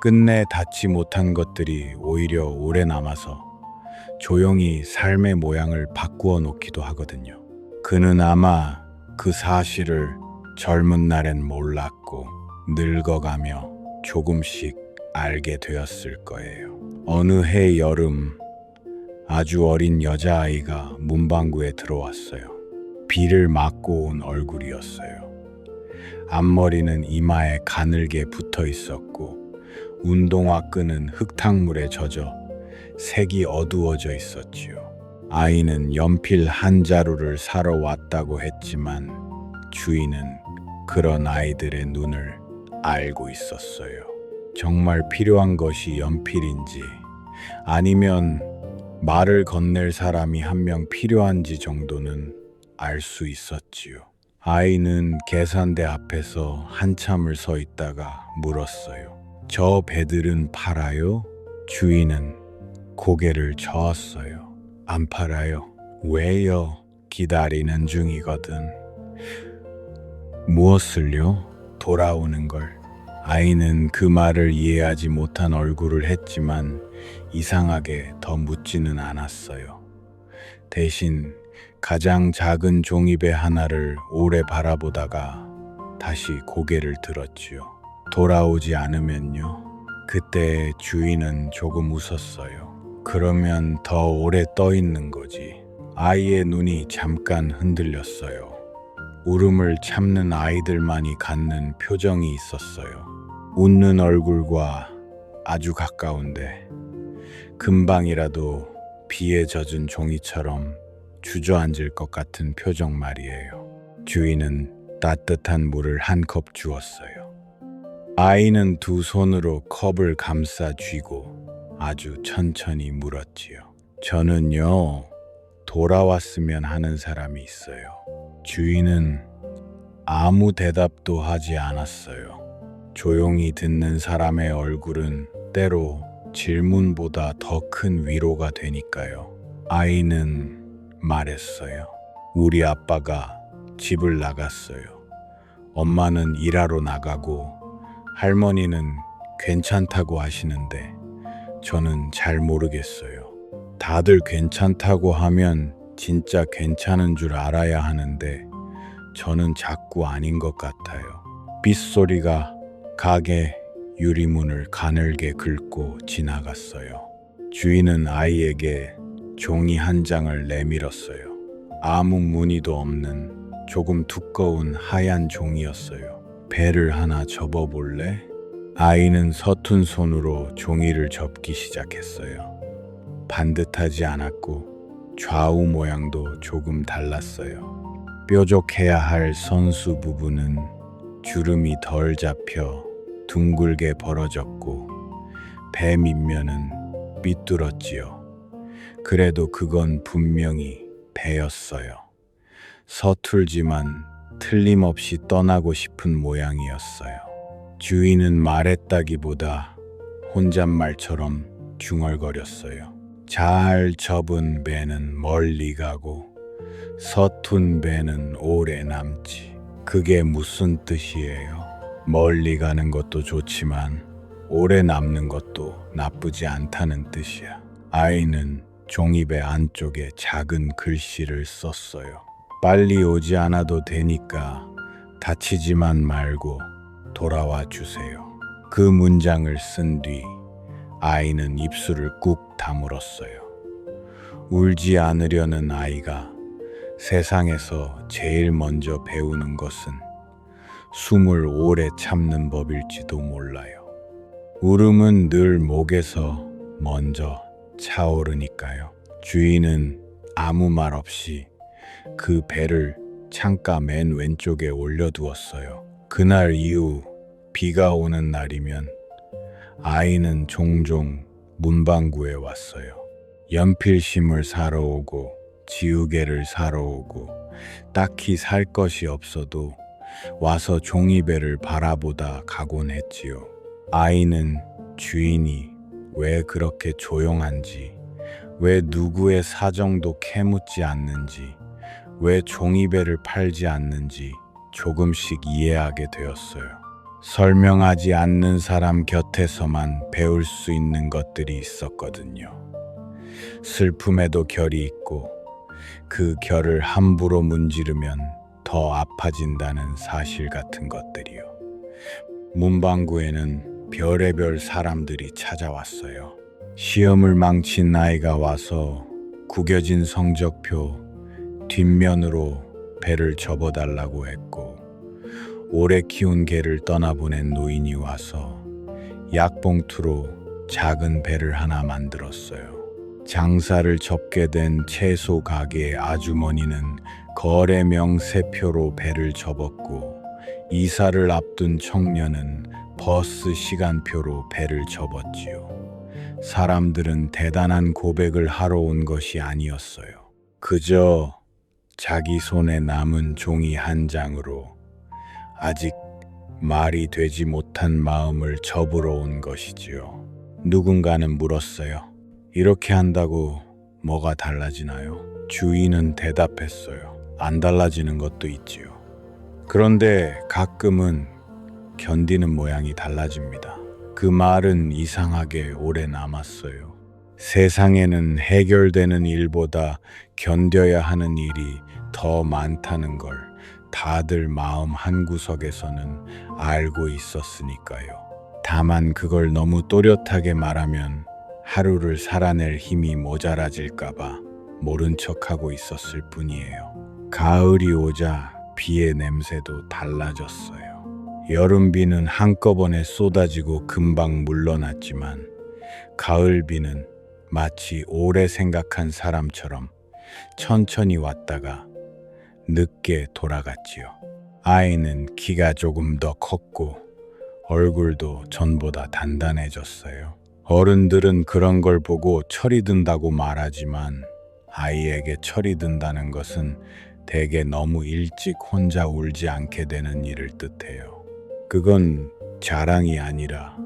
끝내 닿지 못한 것들이 오히려 오래 남아서 조용히 삶의 모양을 바꾸어 놓기도 하거든요. 그는 아마 그 사실을 젊은 날엔 몰랐고 늙어가며 조금씩 알게 되었을 거예요. 어느 해 여름 아주 어린 여자아이가 문방구에 들어왔어요. 비를 맞고 온 얼굴이었어요. 앞머리는 이마에 가늘게 붙어 있었고 운동화 끈은 흙탕물에 젖어 색이 어두워져 있었지요. 아이는 연필 한 자루를 사러 왔다고 했지만 주인은 그런 아이들의 눈을 알고 있었어요. 정말 필요한 것이 연필인지 아니면 말을 건넬 사람이 한 명 필요한지 정도는 알 수 있었지요. 아이는 계산대 앞에서 한참을 서 있다가 물었어요. 저 배들은 팔아요? 주인은 고개를 저었어요. 안 팔아요. 왜요? 기다리는 중이거든. 무엇을요? 돌아오는 걸. 아이는 그 말을 이해하지 못한 얼굴을 했지만 이상하게 더 묻지는 않았어요. 대신 가장 작은 종이배 하나를 오래 바라보다가 다시 고개를 들었지요. 돌아오지 않으면요? 그때 주인은 조금 웃었어요. 그러면 더 오래 떠 있는 거지. 아이의 눈이 잠깐 흔들렸어요. 울음을 참는 아이들만이 갖는 표정이 있었어요. 웃는 얼굴과 아주 가까운데 금방이라도 비에 젖은 종이처럼 주저앉을 것 같은 표정 말이에요. 주인은 따뜻한 물을 한 컵 주었어요. 아이는 두 손으로 컵을 감싸 쥐고 아주 천천히 물었지요. 저는요, 돌아왔으면 하는 사람이 있어요. 주인은 아무 대답도 하지 않았어요. 조용히 듣는 사람의 얼굴은 때로 질문보다 더 큰 위로가 되니까요. 아이는 말했어요. 우리 아빠가 집을 나갔어요. 엄마는 일하러 나가고 할머니는 괜찮다고 하시는데 저는 잘 모르겠어요. 다들 괜찮다고 하면 진짜 괜찮은 줄 알아야 하는데 저는 자꾸 아닌 것 같아요. 빗소리가 가게 유리문을 가늘게 긁고 지나갔어요. 주인은 아이에게 종이 한 장을 내밀었어요. 아무 무늬도 없는 조금 두꺼운 하얀 종이였어요. 배를 하나 접어볼래? 아이는 서툰 손으로 종이를 접기 시작했어요. 반듯하지 않았고 좌우 모양도 조금 달랐어요. 뾰족해야 할 선수 부분은 주름이 덜 잡혀 둥글게 벌어졌고 배 밑면은 삐뚤었지요. 그래도 그건 분명히 배였어요. 서툴지만 틀림없이 떠나고 싶은 모양이었어요. 주인은 말했다기보다 혼잣말처럼 중얼거렸어요. 잘 접은 배는 멀리 가고 서툰 배는 오래 남지. 그게 무슨 뜻이에요? 멀리 가는 것도 좋지만 오래 남는 것도 나쁘지 않다는 뜻이야. 아이는 종이배 안쪽에 작은 글씨를 썼어요. 빨리 오지 않아도 되니까 다치지만 말고 돌아와 주세요. 그 문장을 쓴 뒤 아이는 입술을 꾹 다물었어요. 울지 않으려는 아이가 세상에서 제일 먼저 배우는 것은 숨을 오래 참는 법일지도 몰라요. 울음은 늘 목에서 먼저 차오르니까요. 주인은 아무 말 없이 그 배를 창가 맨 왼쪽에 올려두었어요. 그날 이후 비가 오는 날이면 아이는 종종 문방구에 왔어요. 연필심을 사러 오고 지우개를 사러 오고 딱히 살 것이 없어도 와서 종이배를 바라보다 가곤 했지요. 아이는 주인이 왜 그렇게 조용한지, 왜 누구의 사정도 캐묻지 않는지, 왜 종이배를 팔지 않는지 조금씩 이해하게 되었어요. 설명하지 않는 사람 곁에서만 배울 수 있는 것들이 있었거든요. 슬픔에도 결이 있고 그 결을 함부로 문지르면 더 아파진다는 사실 같은 것들이요. 문방구에는 별의별 사람들이 찾아왔어요. 시험을 망친 아이가 와서 구겨진 성적표 뒷면으로 배를 접어달라고 했고, 오래 키운 개를 떠나보낸 노인이 와서 약봉투로 작은 배를 하나 만들었어요. 장사를 접게 된 채소 가게의 아주머니는 거래 명세표로 배를 접었고, 이사를 앞둔 청년은 버스 시간표로 배를 접었지요. 사람들은 대단한 고백을 하러 온 것이 아니었어요. 그저 자기 손에 남은 종이 한 장으로 아직 말이 되지 못한 마음을 접으러 온 것이지요. 누군가는 물었어요. 이렇게 한다고 뭐가 달라지나요? 주인은 대답했어요. 안 달라지는 것도 있지요. 그런데 가끔은 견디는 모양이 달라집니다. 그 말은 이상하게 오래 남았어요. 세상에는 해결되는 일보다 견뎌야 하는 일이 더 많다는 걸 다들 마음 한구석에서는 알고 있었으니까요. 다만 그걸 너무 또렷하게 말하면 하루를 살아낼 힘이 모자라질까봐 모른 척하고 있었을 뿐이에요. 가을이 오자 비의 냄새도 달라졌어요. 여름비는 한꺼번에 쏟아지고 금방 물러났지만 가을비는 마치 오래 생각한 사람처럼 천천히 왔다가 늦게 돌아갔지요. 아이는 키가 조금 더 컸고 얼굴도 전보다 단단해졌어요. 어른들은 그런 걸 보고 철이 든다고 말하지만 아이에게 철이 든다는 것은 대개 너무 일찍 혼자 울지 않게 되는 일을 뜻해요. 그건 자랑이 아니라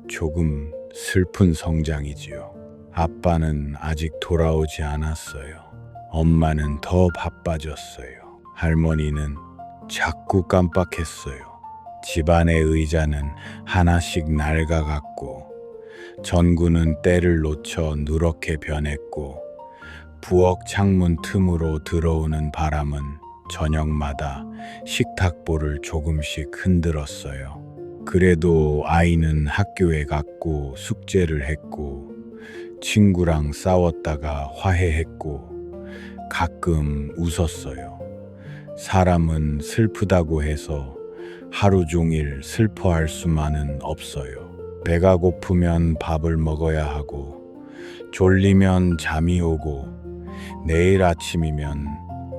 조금 슬픈 성장이지요. 아빠는 아직 돌아오지 않았어요. 엄마는 더 바빠졌어요. 할머니는 자꾸 깜빡했어요. 집안의 의자는 하나씩 낡아갔고 전구는 때를 놓쳐 누렇게 변했고 부엌 창문 틈으로 들어오는 바람은 저녁마다 식탁보를 조금씩 흔들었어요. 그래도 아이는 학교에 갔고 숙제를 했고 친구랑 싸웠다가 화해했고 가끔 웃었어요. 사람은 슬프다고 해서 하루 종일 슬퍼할 수만은 없어요. 배가 고프면 밥을 먹어야 하고 졸리면 잠이 오고 내일 아침이면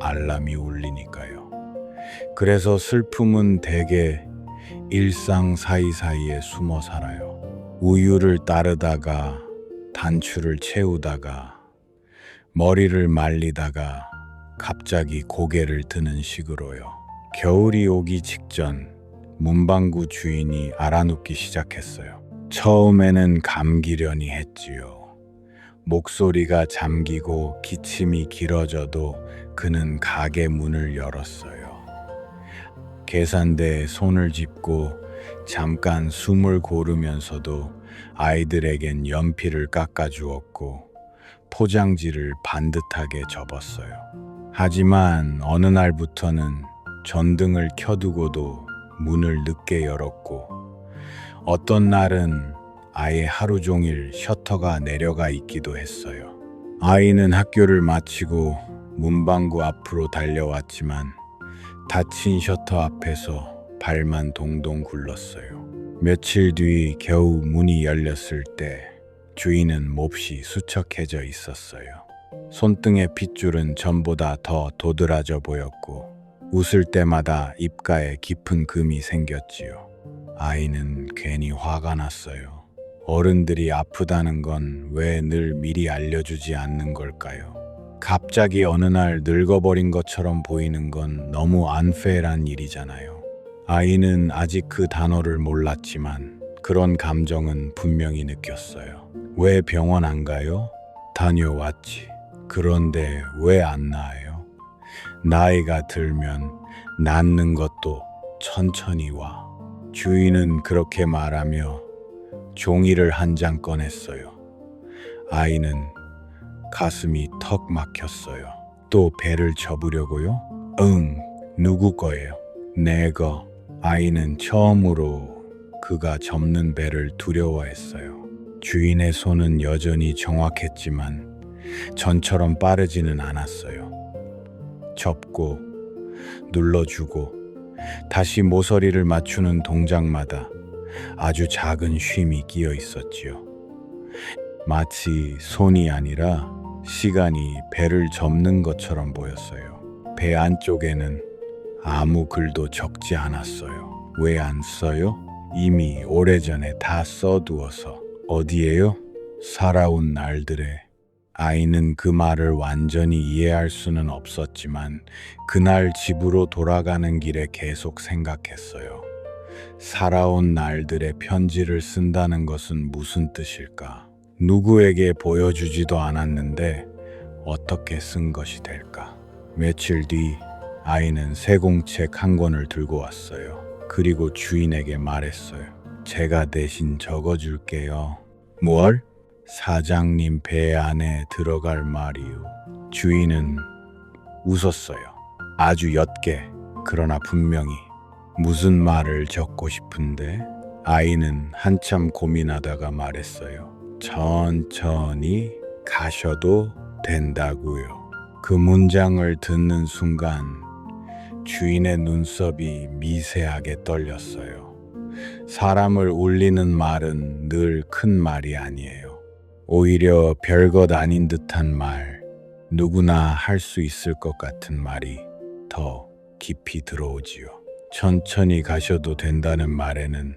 알람이 울리니까요. 그래서 슬픔은 대개 일상 사이사이에 숨어 살아요. 우유를 따르다가 단추를 채우다가 머리를 말리다가 갑자기 고개를 드는 식으로요. 겨울이 오기 직전 문방구 주인이 알아눕기 시작했어요. 처음에는 감기려니 했지요. 목소리가 잠기고 기침이 길어져도 그는 가게 문을 열었어요. 계산대에 손을 짚고 잠깐 숨을 고르면서도 아이들에겐 연필을 깎아주었고 포장지를 반듯하게 접었어요. 하지만 어느 날부터는 전등을 켜두고도 문을 늦게 열었고 어떤 날은 아예 하루 종일 셔터가 내려가 있기도 했어요. 아이는 학교를 마치고 문방구 앞으로 달려왔지만 닫힌 셔터 앞에서 발만 동동 굴렀어요. 며칠 뒤 겨우 문이 열렸을 때 주인은 몹시 수척해져 있었어요. 손등의 핏줄은 전보다 더 도드라져 보였고 웃을 때마다 입가에 깊은 금이 생겼지요. 아이는 괜히 화가 났어요. 어른들이 아프다는 건 왜 늘 미리 알려주지 않는 걸까요? 갑자기 어느 날 늙어버린 것처럼 보이는 건 너무 안페란 일이잖아요. 아이는 아직 그 단어를 몰랐지만 그런 감정은 분명히 느꼈어요. 왜 병원 안 가요? 다녀왔지. 그런데 왜 안 나아요? 나이가 들면 낫는 것도 천천히 와. 주인은 그렇게 말하며 종이를 한 장 꺼냈어요. 아이는 가슴이 턱 막혔어요. 또 배를 접으려고요? 응, 누구 거예요? 내 거. 아이는 처음으로 그가 접는 배를 두려워했어요. 주인의 손은 여전히 정확했지만 전처럼 빠르지는 않았어요. 접고 눌러주고 다시 모서리를 맞추는 동작마다 아주 작은 쉼이 끼어 있었지요. 마치 손이 아니라 시간이 배를 접는 것처럼 보였어요. 배 안쪽에는 아무 글도 적지 않았어요. 왜 안 써요? 이미 오래전에 다 써두어서. 어디에요? 살아온 날들에 아이는 그 말을 완전히 이해할 수는 없었지만 그날 집으로 돌아가는 길에 계속 생각했어요. 살아온 날들의 편지를 쓴다는 것은 무슨 뜻일까? 누구에게 보여주지도 않았는데 어떻게 쓴 것이 될까? 며칠 뒤 아이는 새 공책 한 권을 들고 왔어요. 그리고 주인에게 말했어요. 제가 대신 적어줄게요. 뭘? 사장님 배 안에 들어갈 말이요. 주인은 웃었어요. 아주 옅게, 그러나 분명히. 무슨 말을 적고 싶은데? 아이는 한참 고민하다가 말했어요. 천천히 가셔도 된다고요. 그 문장을 듣는 순간 주인의 눈썹이 미세하게 떨렸어요. 사람을 울리는 말은 늘 큰 말이 아니에요. 오히려 별것 아닌 듯한 말, 누구나 할 수 있을 것 같은 말이 더 깊이 들어오지요. 천천히 가셔도 된다는 말에는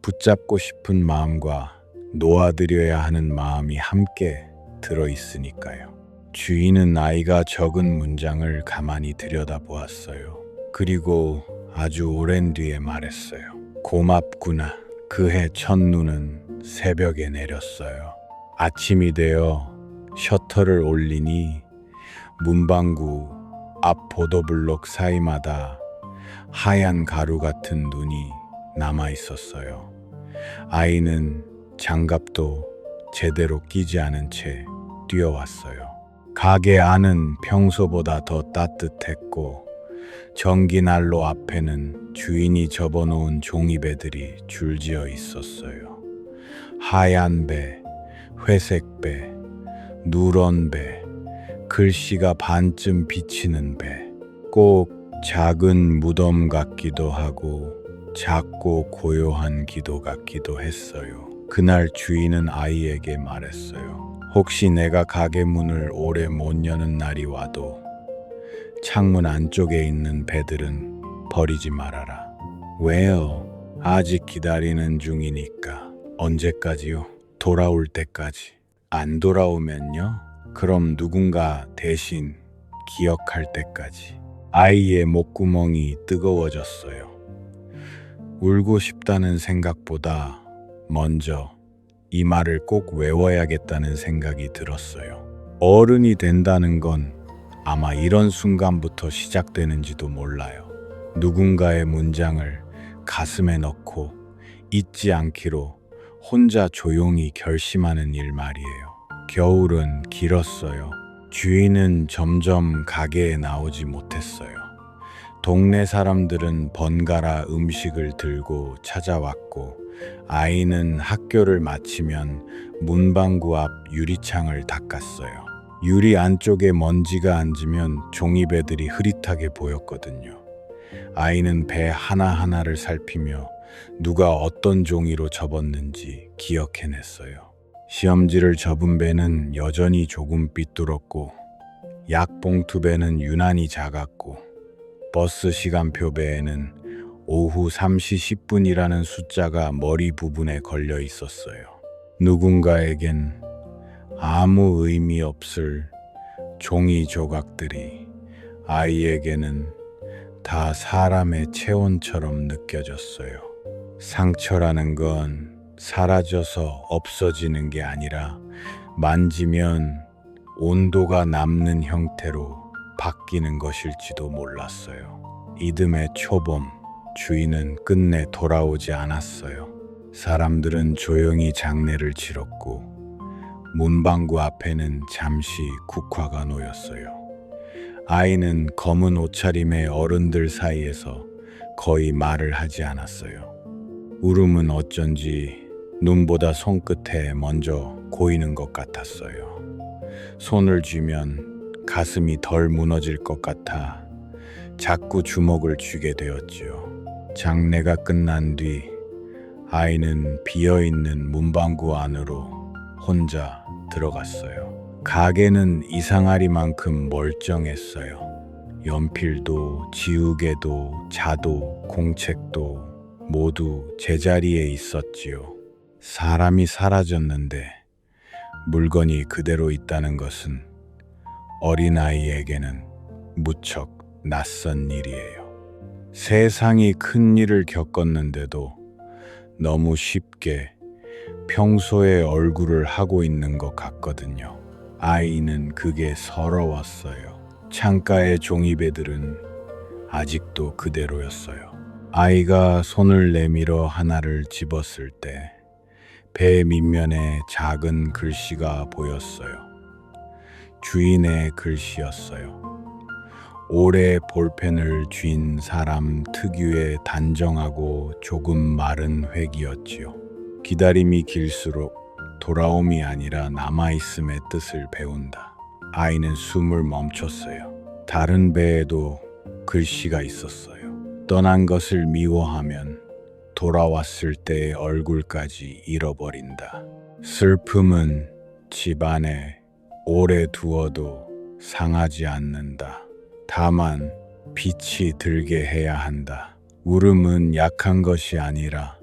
붙잡고 싶은 마음과 놓아드려야 하는 마음이 함께 들어있으니까요. 주인은 아이가 적은 문장을 가만히 들여다보았어요. 그리고 아주 오랜 뒤에 말했어요. 고맙구나. 그해 첫눈은 새벽에 내렸어요. 아침이 되어 셔터를 올리니 문방구 앞 보도블록 사이마다 하얀 가루 같은 눈이 남아 있었어요. 아이는 장갑도 제대로 끼지 않은 채 뛰어왔어요. 가게 안은 평소보다 더 따뜻했고 전기난로 앞에는 주인이 접어놓은 종이배들이 줄지어 있었어요. 하얀 배, 회색 배, 누런 배, 글씨가 반쯤 비치는 배, 꼭 작은 무덤 같기도 하고 작고 고요한 기도 같기도 했어요. 그날 주인은 아이에게 말했어요. 혹시 내가 가게 문을 오래 못 여는 날이 와도 창문 안쪽에 있는 배들은 버리지 말아라. 왜요? 아직 기다리는 중이니까. 언제까지요? 돌아올 때까지. 안 돌아오면요? 그럼 누군가 대신 기억할 때까지. 아이의 목구멍이 뜨거워졌어요. 울고 싶다는 생각보다 먼저 이 말을 꼭 외워야겠다는 생각이 들었어요. 어른이 된다는 건 아마 이런 순간부터 시작되는지도 몰라요. 누군가의 문장을 가슴에 넣고 잊지 않기로 혼자 조용히 결심하는 일 말이에요. 겨울은 길었어요. 주인은 점점 가게에 나오지 못했어요. 동네 사람들은 번갈아 음식을 들고 찾아왔고 아이는 학교를 마치면 문방구 앞 유리창을 닦았어요. 유리 안쪽에 먼지가 앉으면 종이배들이 흐릿하게 보였거든요. 아이는 배 하나하나를 살피며 누가 어떤 종이로 접었는지 기억해냈어요. 시험지를 접은 배는 여전히 조금 삐뚤었고 약봉투 배는 유난히 작았고 버스 시간표 배에는 오후 3시 10분이라는 숫자가 머리 부분에 걸려 있었어요. 누군가에겐 아무 의미 없을 종이 조각들이 아이에게는 다 사람의 체온처럼 느껴졌어요. 상처라는 건 사라져서 없어지는 게 아니라 만지면 온도가 남는 형태로 바뀌는 것일지도 몰랐어요. 이듬해 초봄, 주인은 끝내 돌아오지 않았어요. 사람들은 조용히 장례를 치렀고 문방구 앞에는 잠시 국화가 놓였어요. 아이는 검은 옷차림의 어른들 사이에서 거의 말을 하지 않았어요. 울음은 어쩐지 눈보다 손끝에 먼저 고이는 것 같았어요. 손을 쥐면 가슴이 덜 무너질 것 같아 자꾸 주먹을 쥐게 되었지요. 장례가 끝난 뒤 아이는 비어있는 문방구 안으로 혼자 들어갔어요. 가게는 이상하리만큼 멀쩡했어요. 연필도 지우개도 자도 공책도 모두 제자리에 있었지요. 사람이 사라졌는데 물건이 그대로 있다는 것은 어린아이에게는 무척 낯선 일이에요. 세상이 큰 일을 겪었는데도 너무 쉽게 평소의 얼굴을 하고 있는 것 같거든요. 아이는 그게 서러웠어요. 창가의 종이배들은 아직도 그대로였어요. 아이가 손을 내밀어 하나를 집었을 때 배 밑면에 작은 글씨가 보였어요. 주인의 글씨였어요. 오래 볼펜을 쥔 사람 특유의 단정하고 조금 마른 획이었지요. 기다림이 길수록 돌아옴이 아니라 남아있음의 뜻을 배운다. 아이는 숨을 멈췄어요. 다른 배에도 글씨가 있었어요. 떠난 것을 미워하면 돌아왔을 때의 얼굴까지 잃어버린다. 슬픔은 집 안에 오래 두어도 상하지 않는다. 다만 빛이 들게 해야 한다. 울음은 약한 것이 아니라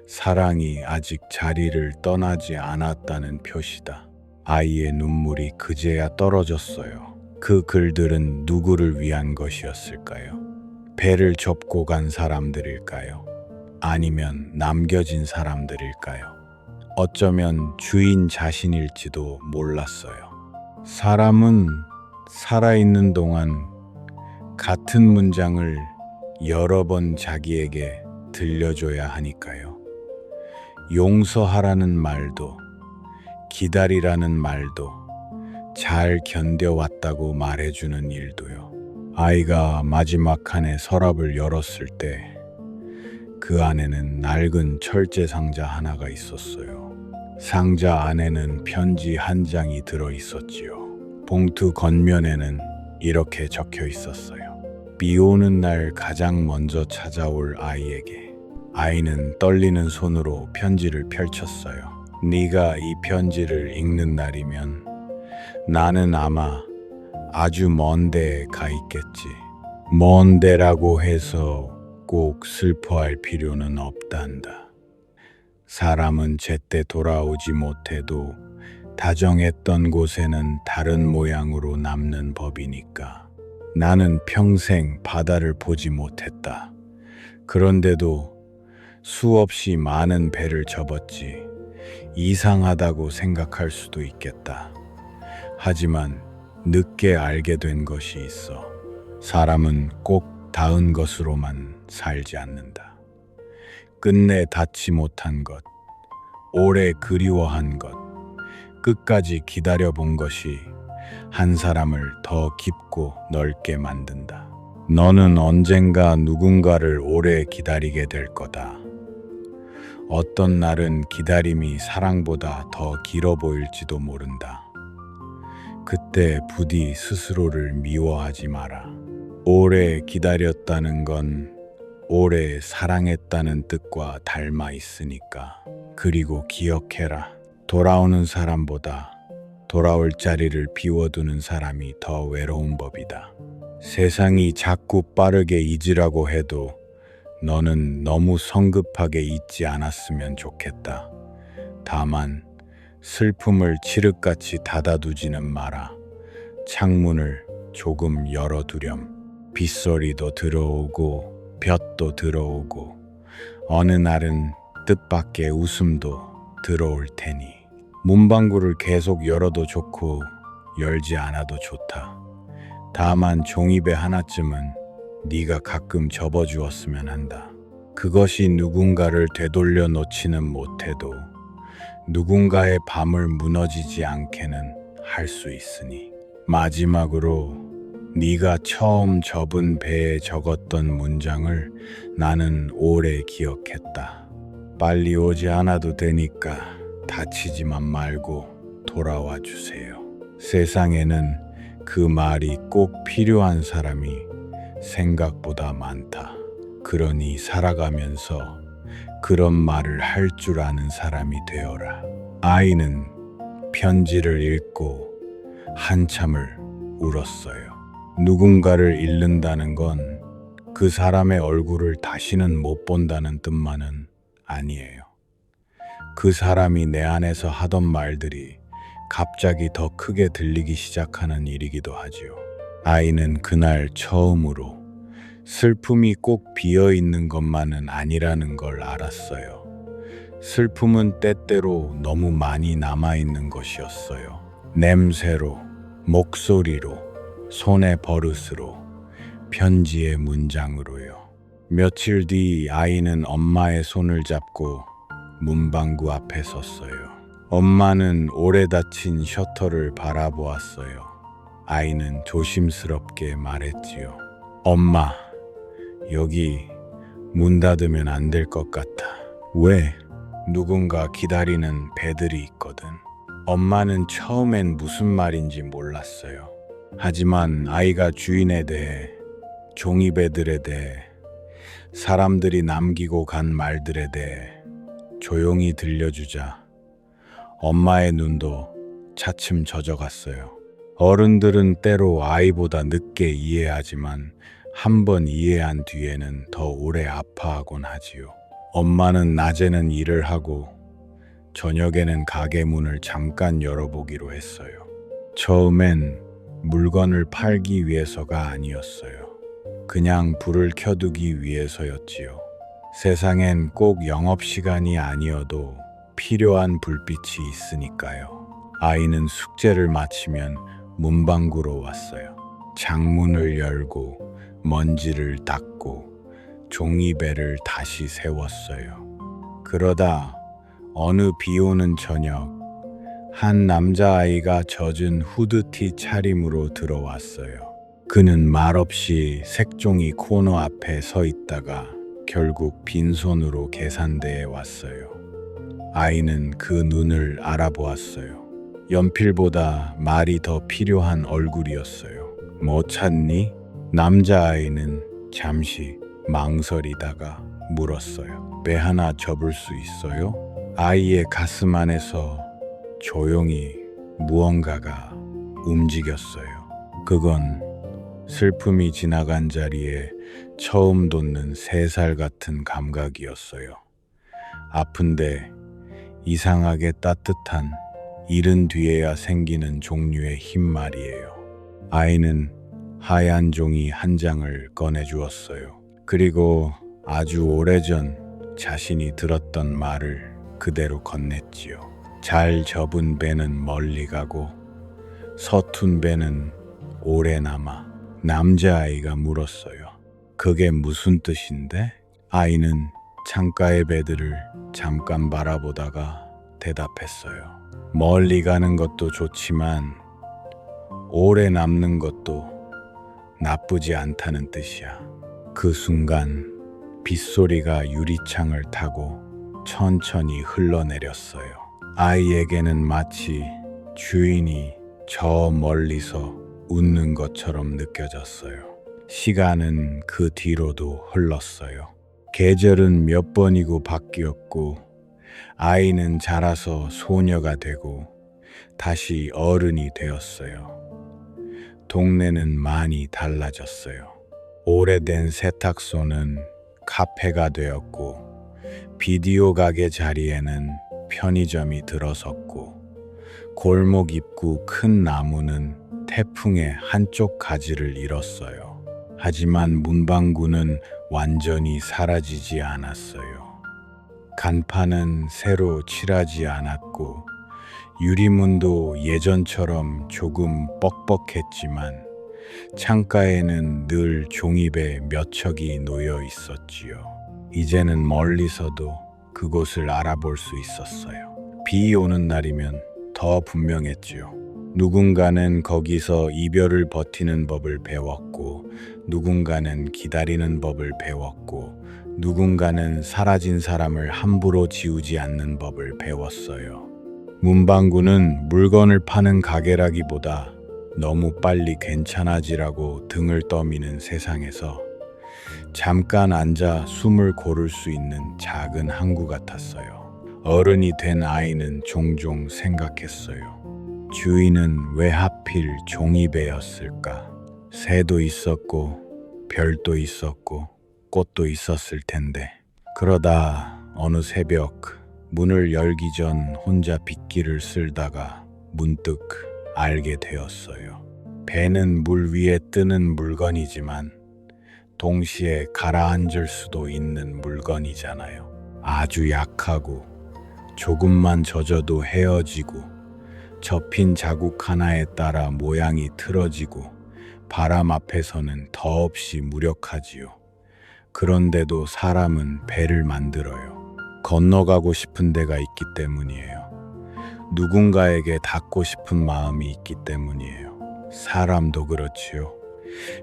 사랑이 아직 자리를 떠나지 않았다는 표시다. 아이의 눈물이 그제야 떨어졌어요. 그 글들은 누구를 위한 것이었을까요? 배를 접고 간 사람들일까요? 아니면 남겨진 사람들일까요? 어쩌면 주인 자신일지도 몰랐어요. 사람은 살아있는 동안 같은 문장을 여러 번 자기에게 들려줘야 하니까요. 용서하라는 말도, 기다리라는 말도, 잘 견뎌왔다고 말해주는 일도요. 아이가 마지막 칸에 서랍을 열었을 때 그 안에는 낡은 철제 상자 하나가 있었어요. 상자 안에는 편지 한 장이 들어 있었지요. 봉투 겉면에는 이렇게 적혀 있었어요. 비 오는 날 가장 먼저 찾아올 아이에게. 아이는 떨리는 손으로 편지를 펼쳤어요. 네가 이 편지를 읽는 날이면 나는 아마 아주 먼 데에 가 있겠지. 먼 데라고 해서 꼭 슬퍼할 필요는 없단다. 사람은 제때 돌아오지 못해도 다정했던 곳에는 다른 모양으로 남는 법이니까. 나는 평생 바다를 보지 못했다. 그런데도 수없이 많은 배를 접었지. 이상하다고 생각할 수도 있겠다. 하지만 늦게 알게 된 것이 있어. 사람은 꼭 닿은 것으로만 살지 않는다. 끝내 닿지 못한 것, 오래 그리워한 것, 끝까지 기다려본 것이 한 사람을 더 깊고 넓게 만든다. 너는 언젠가 누군가를 오래 기다리게 될 거다. 어떤 날은 기다림이 사랑보다 더 길어 보일지도 모른다. 그때 부디 스스로를 미워하지 마라. 오래 기다렸다는 건 오래 사랑했다는 뜻과 닮아 있으니까. 그리고 기억해라. 돌아오는 사람보다 돌아올 자리를 비워두는 사람이 더 외로운 법이다. 세상이 자꾸 빠르게 잊으라고 해도 너는 너무 성급하게 잊지 않았으면 좋겠다. 다만 슬픔을 칠흑같이 닫아두지는 마라. 창문을 조금 열어두렴. 빗소리도 들어오고 볕도 들어오고 어느 날은 뜻밖의 웃음도 들어올 테니 문방구를 계속 열어도 좋고 열지 않아도 좋다. 다만 종이배 하나쯤은 네가 가끔 접어주었으면 한다. 그것이 누군가를 되돌려 놓지는 못해도 누군가의 밤을 무너지지 않게는 할 수 있으니. 마지막으로 네가 처음 접은 배에 적었던 문장을 나는 오래 기억했다. 빨리 오지 않아도 되니까 다치지만 말고 돌아와 주세요. 세상에는 그 말이 꼭 필요한 사람이 생각보다 많다. 그러니 살아가면서 그런 말을 할 줄 아는 사람이 되어라. 아이는 편지를 읽고 한참을 울었어요. 누군가를 잃는다는 건 그 사람의 얼굴을 다시는 못 본다는 뜻만은 아니에요. 그 사람이 내 안에서 하던 말들이 갑자기 더 크게 들리기 시작하는 일이기도 하지요. 아이는 그날 처음으로 슬픔이 꼭 비어 있는 것만은 아니라는 걸 알았어요. 슬픔은 때때로 너무 많이 남아 있는 것이었어요. 냄새로, 목소리로, 손의 버릇으로, 편지의 문장으로요. 며칠 뒤 아이는 엄마의 손을 잡고 문방구 앞에 섰어요. 엄마는 오래 닫힌 셔터를 바라보았어요. 아이는 조심스럽게 말했지요. 엄마, 여기 문 닫으면 안 될 것 같아. 왜? 누군가 기다리는 배들이 있거든. 엄마는 처음엔 무슨 말인지 몰랐어요. 하지만 아이가 주인에 대해, 종이배들에 대해, 사람들이 남기고 간 말들에 대해 조용히 들려주자 엄마의 눈도 차츰 젖어갔어요. 어른들은 때로 아이보다 늦게 이해하지만 한 번 이해한 뒤에는 더 오래 아파하곤 하지요. 엄마는 낮에는 일을 하고 저녁에는 가게 문을 잠깐 열어보기로 했어요. 처음엔 물건을 팔기 위해서가 아니었어요. 그냥 불을 켜두기 위해서였지요. 세상엔 꼭 영업시간이 아니어도 필요한 불빛이 있으니까요. 아이는 숙제를 마치면 문방구로 왔어요. 창문을 열고 먼지를 닦고 종이배를 다시 세웠어요. 그러다 어느 비 오는 저녁, 한 남자아이가 젖은 후드티 차림으로 들어왔어요. 그는 말없이 색종이 코너 앞에 서 있다가 결국 빈손으로 계산대에 왔어요. 아이는 그 눈을 알아보았어요. 연필보다 말이 더 필요한 얼굴이었어요. 뭐 찾니? 남자아이는 잠시 망설이다가 물었어요. 배 하나 접을 수 있어요? 아이의 가슴 안에서 조용히 무언가가 움직였어요. 그건 슬픔이 지나간 자리에 처음 돋는 3살 같은 감각이었어요. 아픈데 이상하게 따뜻한, 잃은 뒤에야 생기는 종류의 힘 말이에요. 아이는 하얀 종이 한 장을 꺼내주었어요. 그리고 아주 오래전 자신이 들었던 말을 그대로 건넸지요. 잘 접은 배는 멀리 가고 서툰 배는 오래 남아. 남자아이가 물었어요. 그게 무슨 뜻인데? 아이는 창가의 배들을 잠깐 바라보다가 대답했어요. 멀리 가는 것도 좋지만 오래 남는 것도 나쁘지 않다는 뜻이야. 그 순간 빗소리가 유리창을 타고 천천히 흘러내렸어요. 아이에게는 마치 주인이 저 멀리서 웃는 것처럼 느껴졌어요. 시간은 그 뒤로도 흘렀어요. 계절은 몇 번이고 바뀌었고 아이는 자라서 소녀가 되고 다시 어른이 되었어요. 동네는 많이 달라졌어요. 오래된 세탁소는 카페가 되었고 비디오 가게 자리에는 편의점이 들어섰고 골목 입구 큰 나무는 태풍에 한쪽 가지를 잃었어요. 하지만 문방구는 완전히 사라지지 않았어요. 간판은 새로 칠하지 않았고 유리문도 예전처럼 조금 뻑뻑했지만 창가에는 늘 종이배 몇 척이 놓여 있었지요. 이제는 멀리서도 그곳을 알아볼 수 있었어요. 비 오는 날이면 더 분명했지요. 누군가는 거기서 이별을 버티는 법을 배웠고 누군가는 기다리는 법을 배웠고 누군가는 사라진 사람을 함부로 지우지 않는 법을 배웠어요. 문방구는 물건을 파는 가게라기보다 너무 빨리 괜찮아지라고 등을 떠미는 세상에서 잠깐 앉아 숨을 고를 수 있는 작은 항구 같았어요. 어른이 된 아이는 종종 생각했어요. 주인은 왜 하필 종이배였을까? 새도 있었고 별도 있었고 꽃도 있었을 텐데. 그러다 어느 새벽 문을 열기 전 혼자 빗길을 쓸다가 문득 알게 되었어요. 배는 물 위에 뜨는 물건이지만 동시에 가라앉을 수도 있는 물건이잖아요. 아주 약하고 조금만 젖어도 헤어지고 접힌 자국 하나에 따라 모양이 틀어지고 바람 앞에서는 더없이 무력하지요. 그런데도 사람은 배를 만들어요. 건너가고 싶은 데가 있기 때문이에요. 누군가에게 닿고 싶은 마음이 있기 때문이에요. 사람도 그렇지요.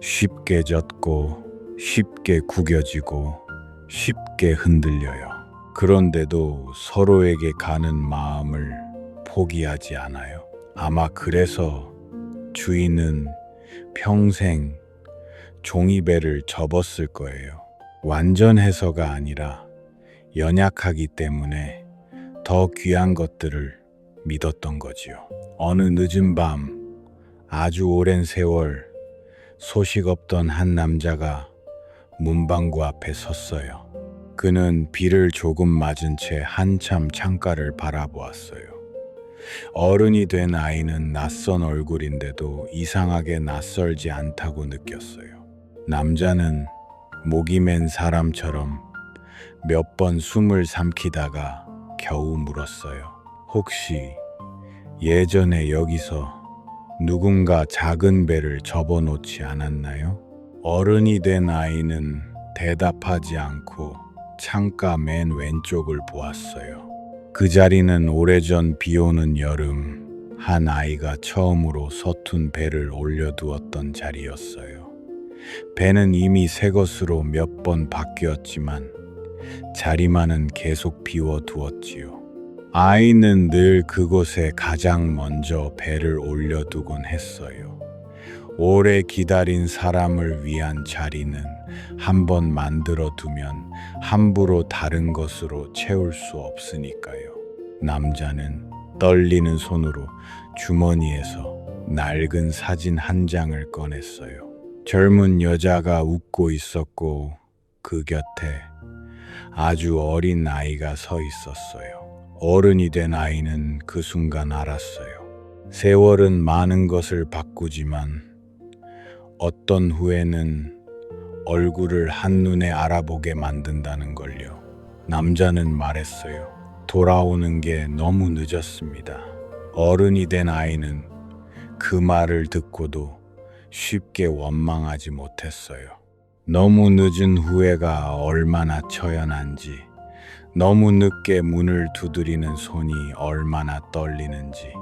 쉽게 젖고 쉽게 구겨지고 쉽게 흔들려요. 그런데도 서로에게 가는 마음을 포기하지 않아요. 아마 그래서 주인은 평생 종이배를 접었을 거예요. 완전해서가 아니라 연약하기 때문에 더 귀한 것들을 믿었던 거지요. 어느 늦은 밤, 아주 오랜 세월 소식 없던 한 남자가 문방구 앞에 섰어요. 그는 비를 조금 맞은 채 한참 창가를 바라보았어요. 어른이 된 아이는 낯선 얼굴인데도 이상하게 낯설지 않다고 느꼈어요. 남자는 목이 맨 사람처럼 몇 번 숨을 삼키다가 겨우 물었어요. 혹시 예전에 여기서 누군가 작은 배를 접어놓지 않았나요? 어른이 된 아이는 대답하지 않고 창가 맨 왼쪽을 보았어요. 그 자리는 오래전 비 오는 여름 한 아이가 처음으로 서툰 배를 올려두었던 자리였어요. 배는 이미 새 것으로 몇 번 바뀌었지만 자리만은 계속 비워두었지요. 아이는 늘 그곳에 가장 먼저 배를 올려두곤 했어요. 오래 기다린 사람을 위한 자리는 한번 만들어 두면 함부로 다른 것으로 채울 수 없으니까요. 남자는 떨리는 손으로 주머니에서 낡은 사진 한 장을 꺼냈어요. 젊은 여자가 웃고 있었고 그 곁에 아주 어린 아이가 서 있었어요. 어른이 된 아이는 그 순간 알았어요. 세월은 많은 것을 바꾸지만 어떤 후에는 얼굴을 한눈에 알아보게 만든다는 걸요. 남자는 말했어요. 돌아오는 게 너무 늦었습니다. 어른이 된 아이는 그 말을 듣고도 쉽게 원망하지 못했어요. 너무 늦은 후회가 얼마나 처연한지, 너무 늦게 문을 두드리는 손이 얼마나 떨리는지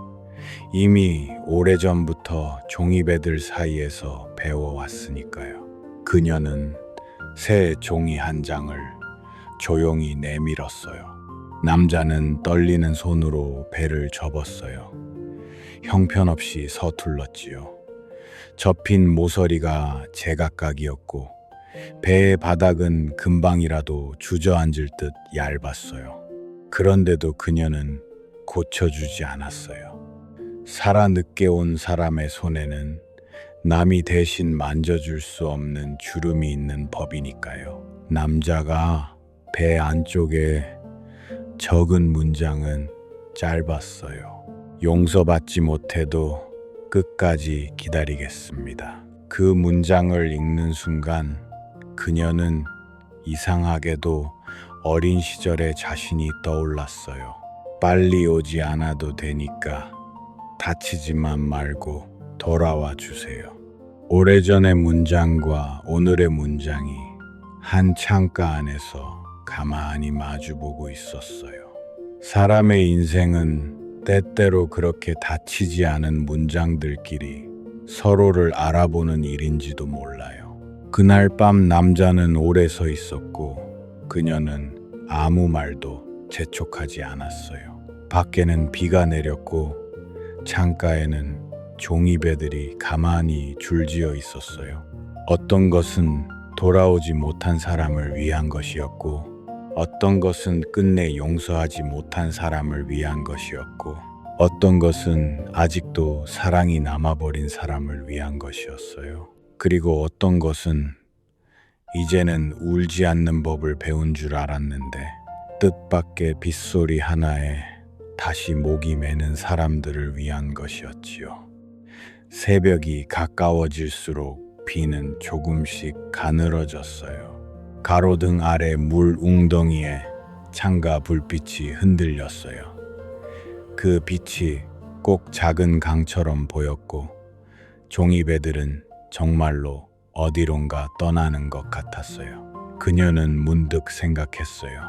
이미 오래전부터 종이배들 사이에서 배워왔으니까요. 그녀는 새 종이 한 장을 조용히 내밀었어요. 남자는 떨리는 손으로 배를 접었어요. 형편없이 서툴렀지요. 접힌 모서리가 제각각이었고 배의 바닥은 금방이라도 주저앉을 듯 얇았어요. 그런데도 그녀는 고쳐주지 않았어요. 살아 늦게 온 사람의 손에는 남이 대신 만져줄 수 없는 주름이 있는 법이니까요. 남자가 배 안쪽에 적은 문장은 짧았어요. 용서받지 못해도 끝까지 기다리겠습니다. 그 문장을 읽는 순간 그녀는 이상하게도 어린 시절의 자신이 떠올랐어요. 빨리 오지 않아도 되니까 다치지만 말고 돌아와 주세요. 오래전의 문장과 오늘의 문장이 한 창가 안에서 가만히 마주보고 있었어요. 사람의 인생은 때때로 그렇게 다치지 않은 문장들끼리 서로를 알아보는 일인지도 몰라요. 그날 밤 남자는 오래 서 있었고 그녀는 아무 말도 재촉하지 않았어요. 밖에는 비가 내렸고 창가에는 종이배들이 가만히 줄지어 있었어요. 어떤 것은 돌아오지 못한 사람을 위한 것이었고 어떤 것은 끝내 용서하지 못한 사람을 위한 것이었고 어떤 것은 아직도 사랑이 남아버린 사람을 위한 것이었어요. 그리고 어떤 것은 이제는 울지 않는 법을 배운 줄 알았는데 뜻밖의 빗소리 하나에 다시 목이 메는 사람들을 위한 것이었지요. 새벽이 가까워질수록 비는 조금씩 가늘어졌어요. 가로등 아래 물 웅덩이에 창가 불빛이 흔들렸어요. 그 빛이 꼭 작은 강처럼 보였고 종이배들은 정말로 어디론가 떠나는 것 같았어요. 그녀는 문득 생각했어요.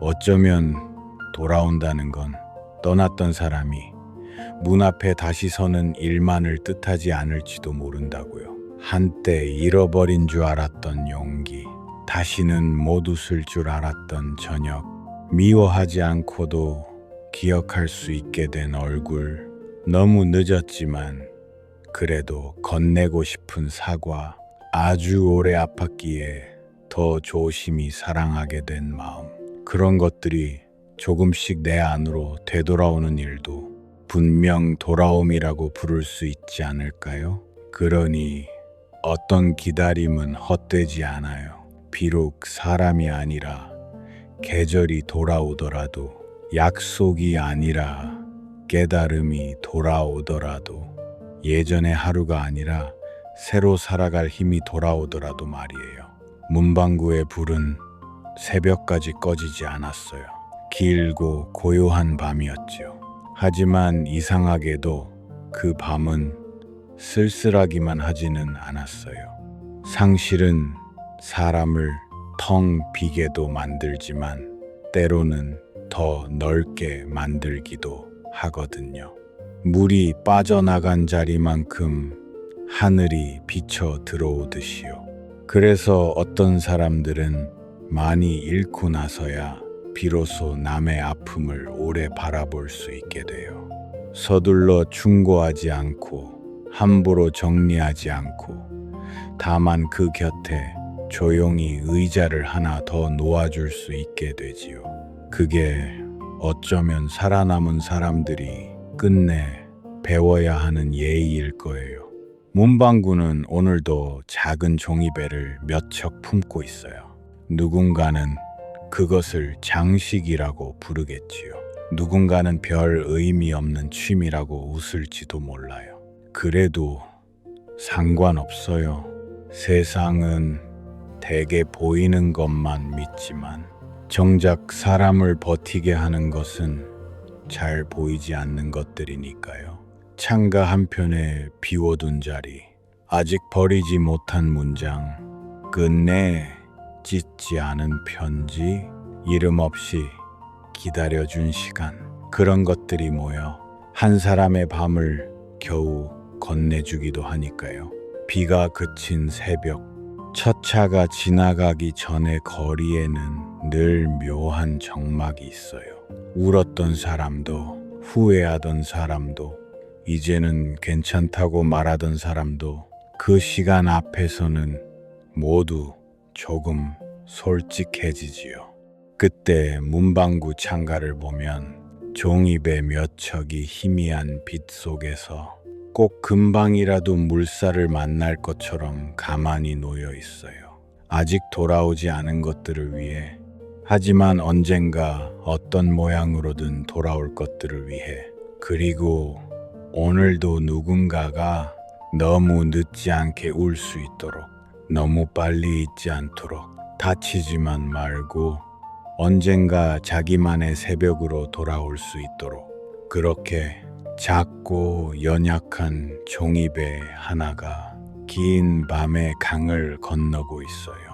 어쩌면 돌아온다는 건 떠났던 사람이 문 앞에 다시 서는 일만을 뜻하지 않을지도 모른다고요. 한때 잃어버린 줄 알았던 용기, 다시는 못 웃을 줄 알았던 저녁, 미워하지 않고도 기억할 수 있게 된 얼굴, 너무 늦었지만 그래도 건네고 싶은 사과, 아주 오래 아팠기에 더 조심히 사랑하게 된 마음, 그런 것들이 조금씩 내 안으로 되돌아오는 일도 분명 돌아옴이라고 부를 수 있지 않을까요? 그러니 어떤 기다림은 헛되지 않아요. 비록 사람이 아니라 계절이 돌아오더라도, 약속이 아니라 깨달음이 돌아오더라도, 예전의 하루가 아니라 새로 살아갈 힘이 돌아오더라도 말이에요. 문방구의 불은 새벽까지 꺼지지 않았어요. 길고 고요한 밤이었지요. 하지만 이상하게도 그 밤은 쓸쓸하기만 하지는 않았어요. 상실은 사람을 텅 비게도 만들지만 때로는 더 넓게 만들기도 하거든요. 물이 빠져나간 자리만큼 하늘이 비쳐 들어오듯이요. 그래서 어떤 사람들은 많이 잃고 나서야 비로소 남의 아픔을 오래 바라볼 수 있게 돼요. 서둘러 충고하지 않고 함부로 정리하지 않고 다만 그 곁에 조용히 의자를 하나 더 놓아줄 수 있게 되지요. 그게 어쩌면 살아남은 사람들이 끝내 배워야 하는 예의일 거예요. 문방구는 오늘도 작은 종이배를 몇 척 품고 있어요. 누군가는 그것을 장식이라고 부르겠지요. 누군가는 별 의미 없는 취미라고 웃을지도 몰라요. 그래도 상관없어요. 세상은 대개 보이는 것만 믿지만 정작 사람을 버티게 하는 것은 잘 보이지 않는 것들이니까요. 창가 한편에 비워둔 자리, 아직 버리지 못한 문장, 끝내 찢지 않은 편지, 이름 없이 기다려준 시간, 그런 것들이 모여 한 사람의 밤을 겨우 건네주기도 하니까요. 비가 그친 새벽, 첫 차가 지나가기 전의 거리에는 늘 묘한 정막이 있어요. 울었던 사람도, 후회하던 사람도, 이제는 괜찮다고 말하던 사람도 그 시간 앞에서는 모두 조금 솔직해지지요. 그때 문방구 창가를 보면 종이배 몇 척이 희미한 빛 속에서 꼭 금방이라도 물살을 만날 것처럼 가만히 놓여 있어요. 아직 돌아오지 않은 것들을 위해, 하지만 언젠가 어떤 모양으로든 돌아올 것들을 위해, 그리고 오늘도 누군가가 너무 늦지 않게 울 수 있도록, 너무 빨리 잊지 않도록, 다치지만 말고 언젠가 자기만의 새벽으로 돌아올 수 있도록, 그렇게 작고 연약한 종이배 하나가 긴 밤의 강을 건너고 있어요.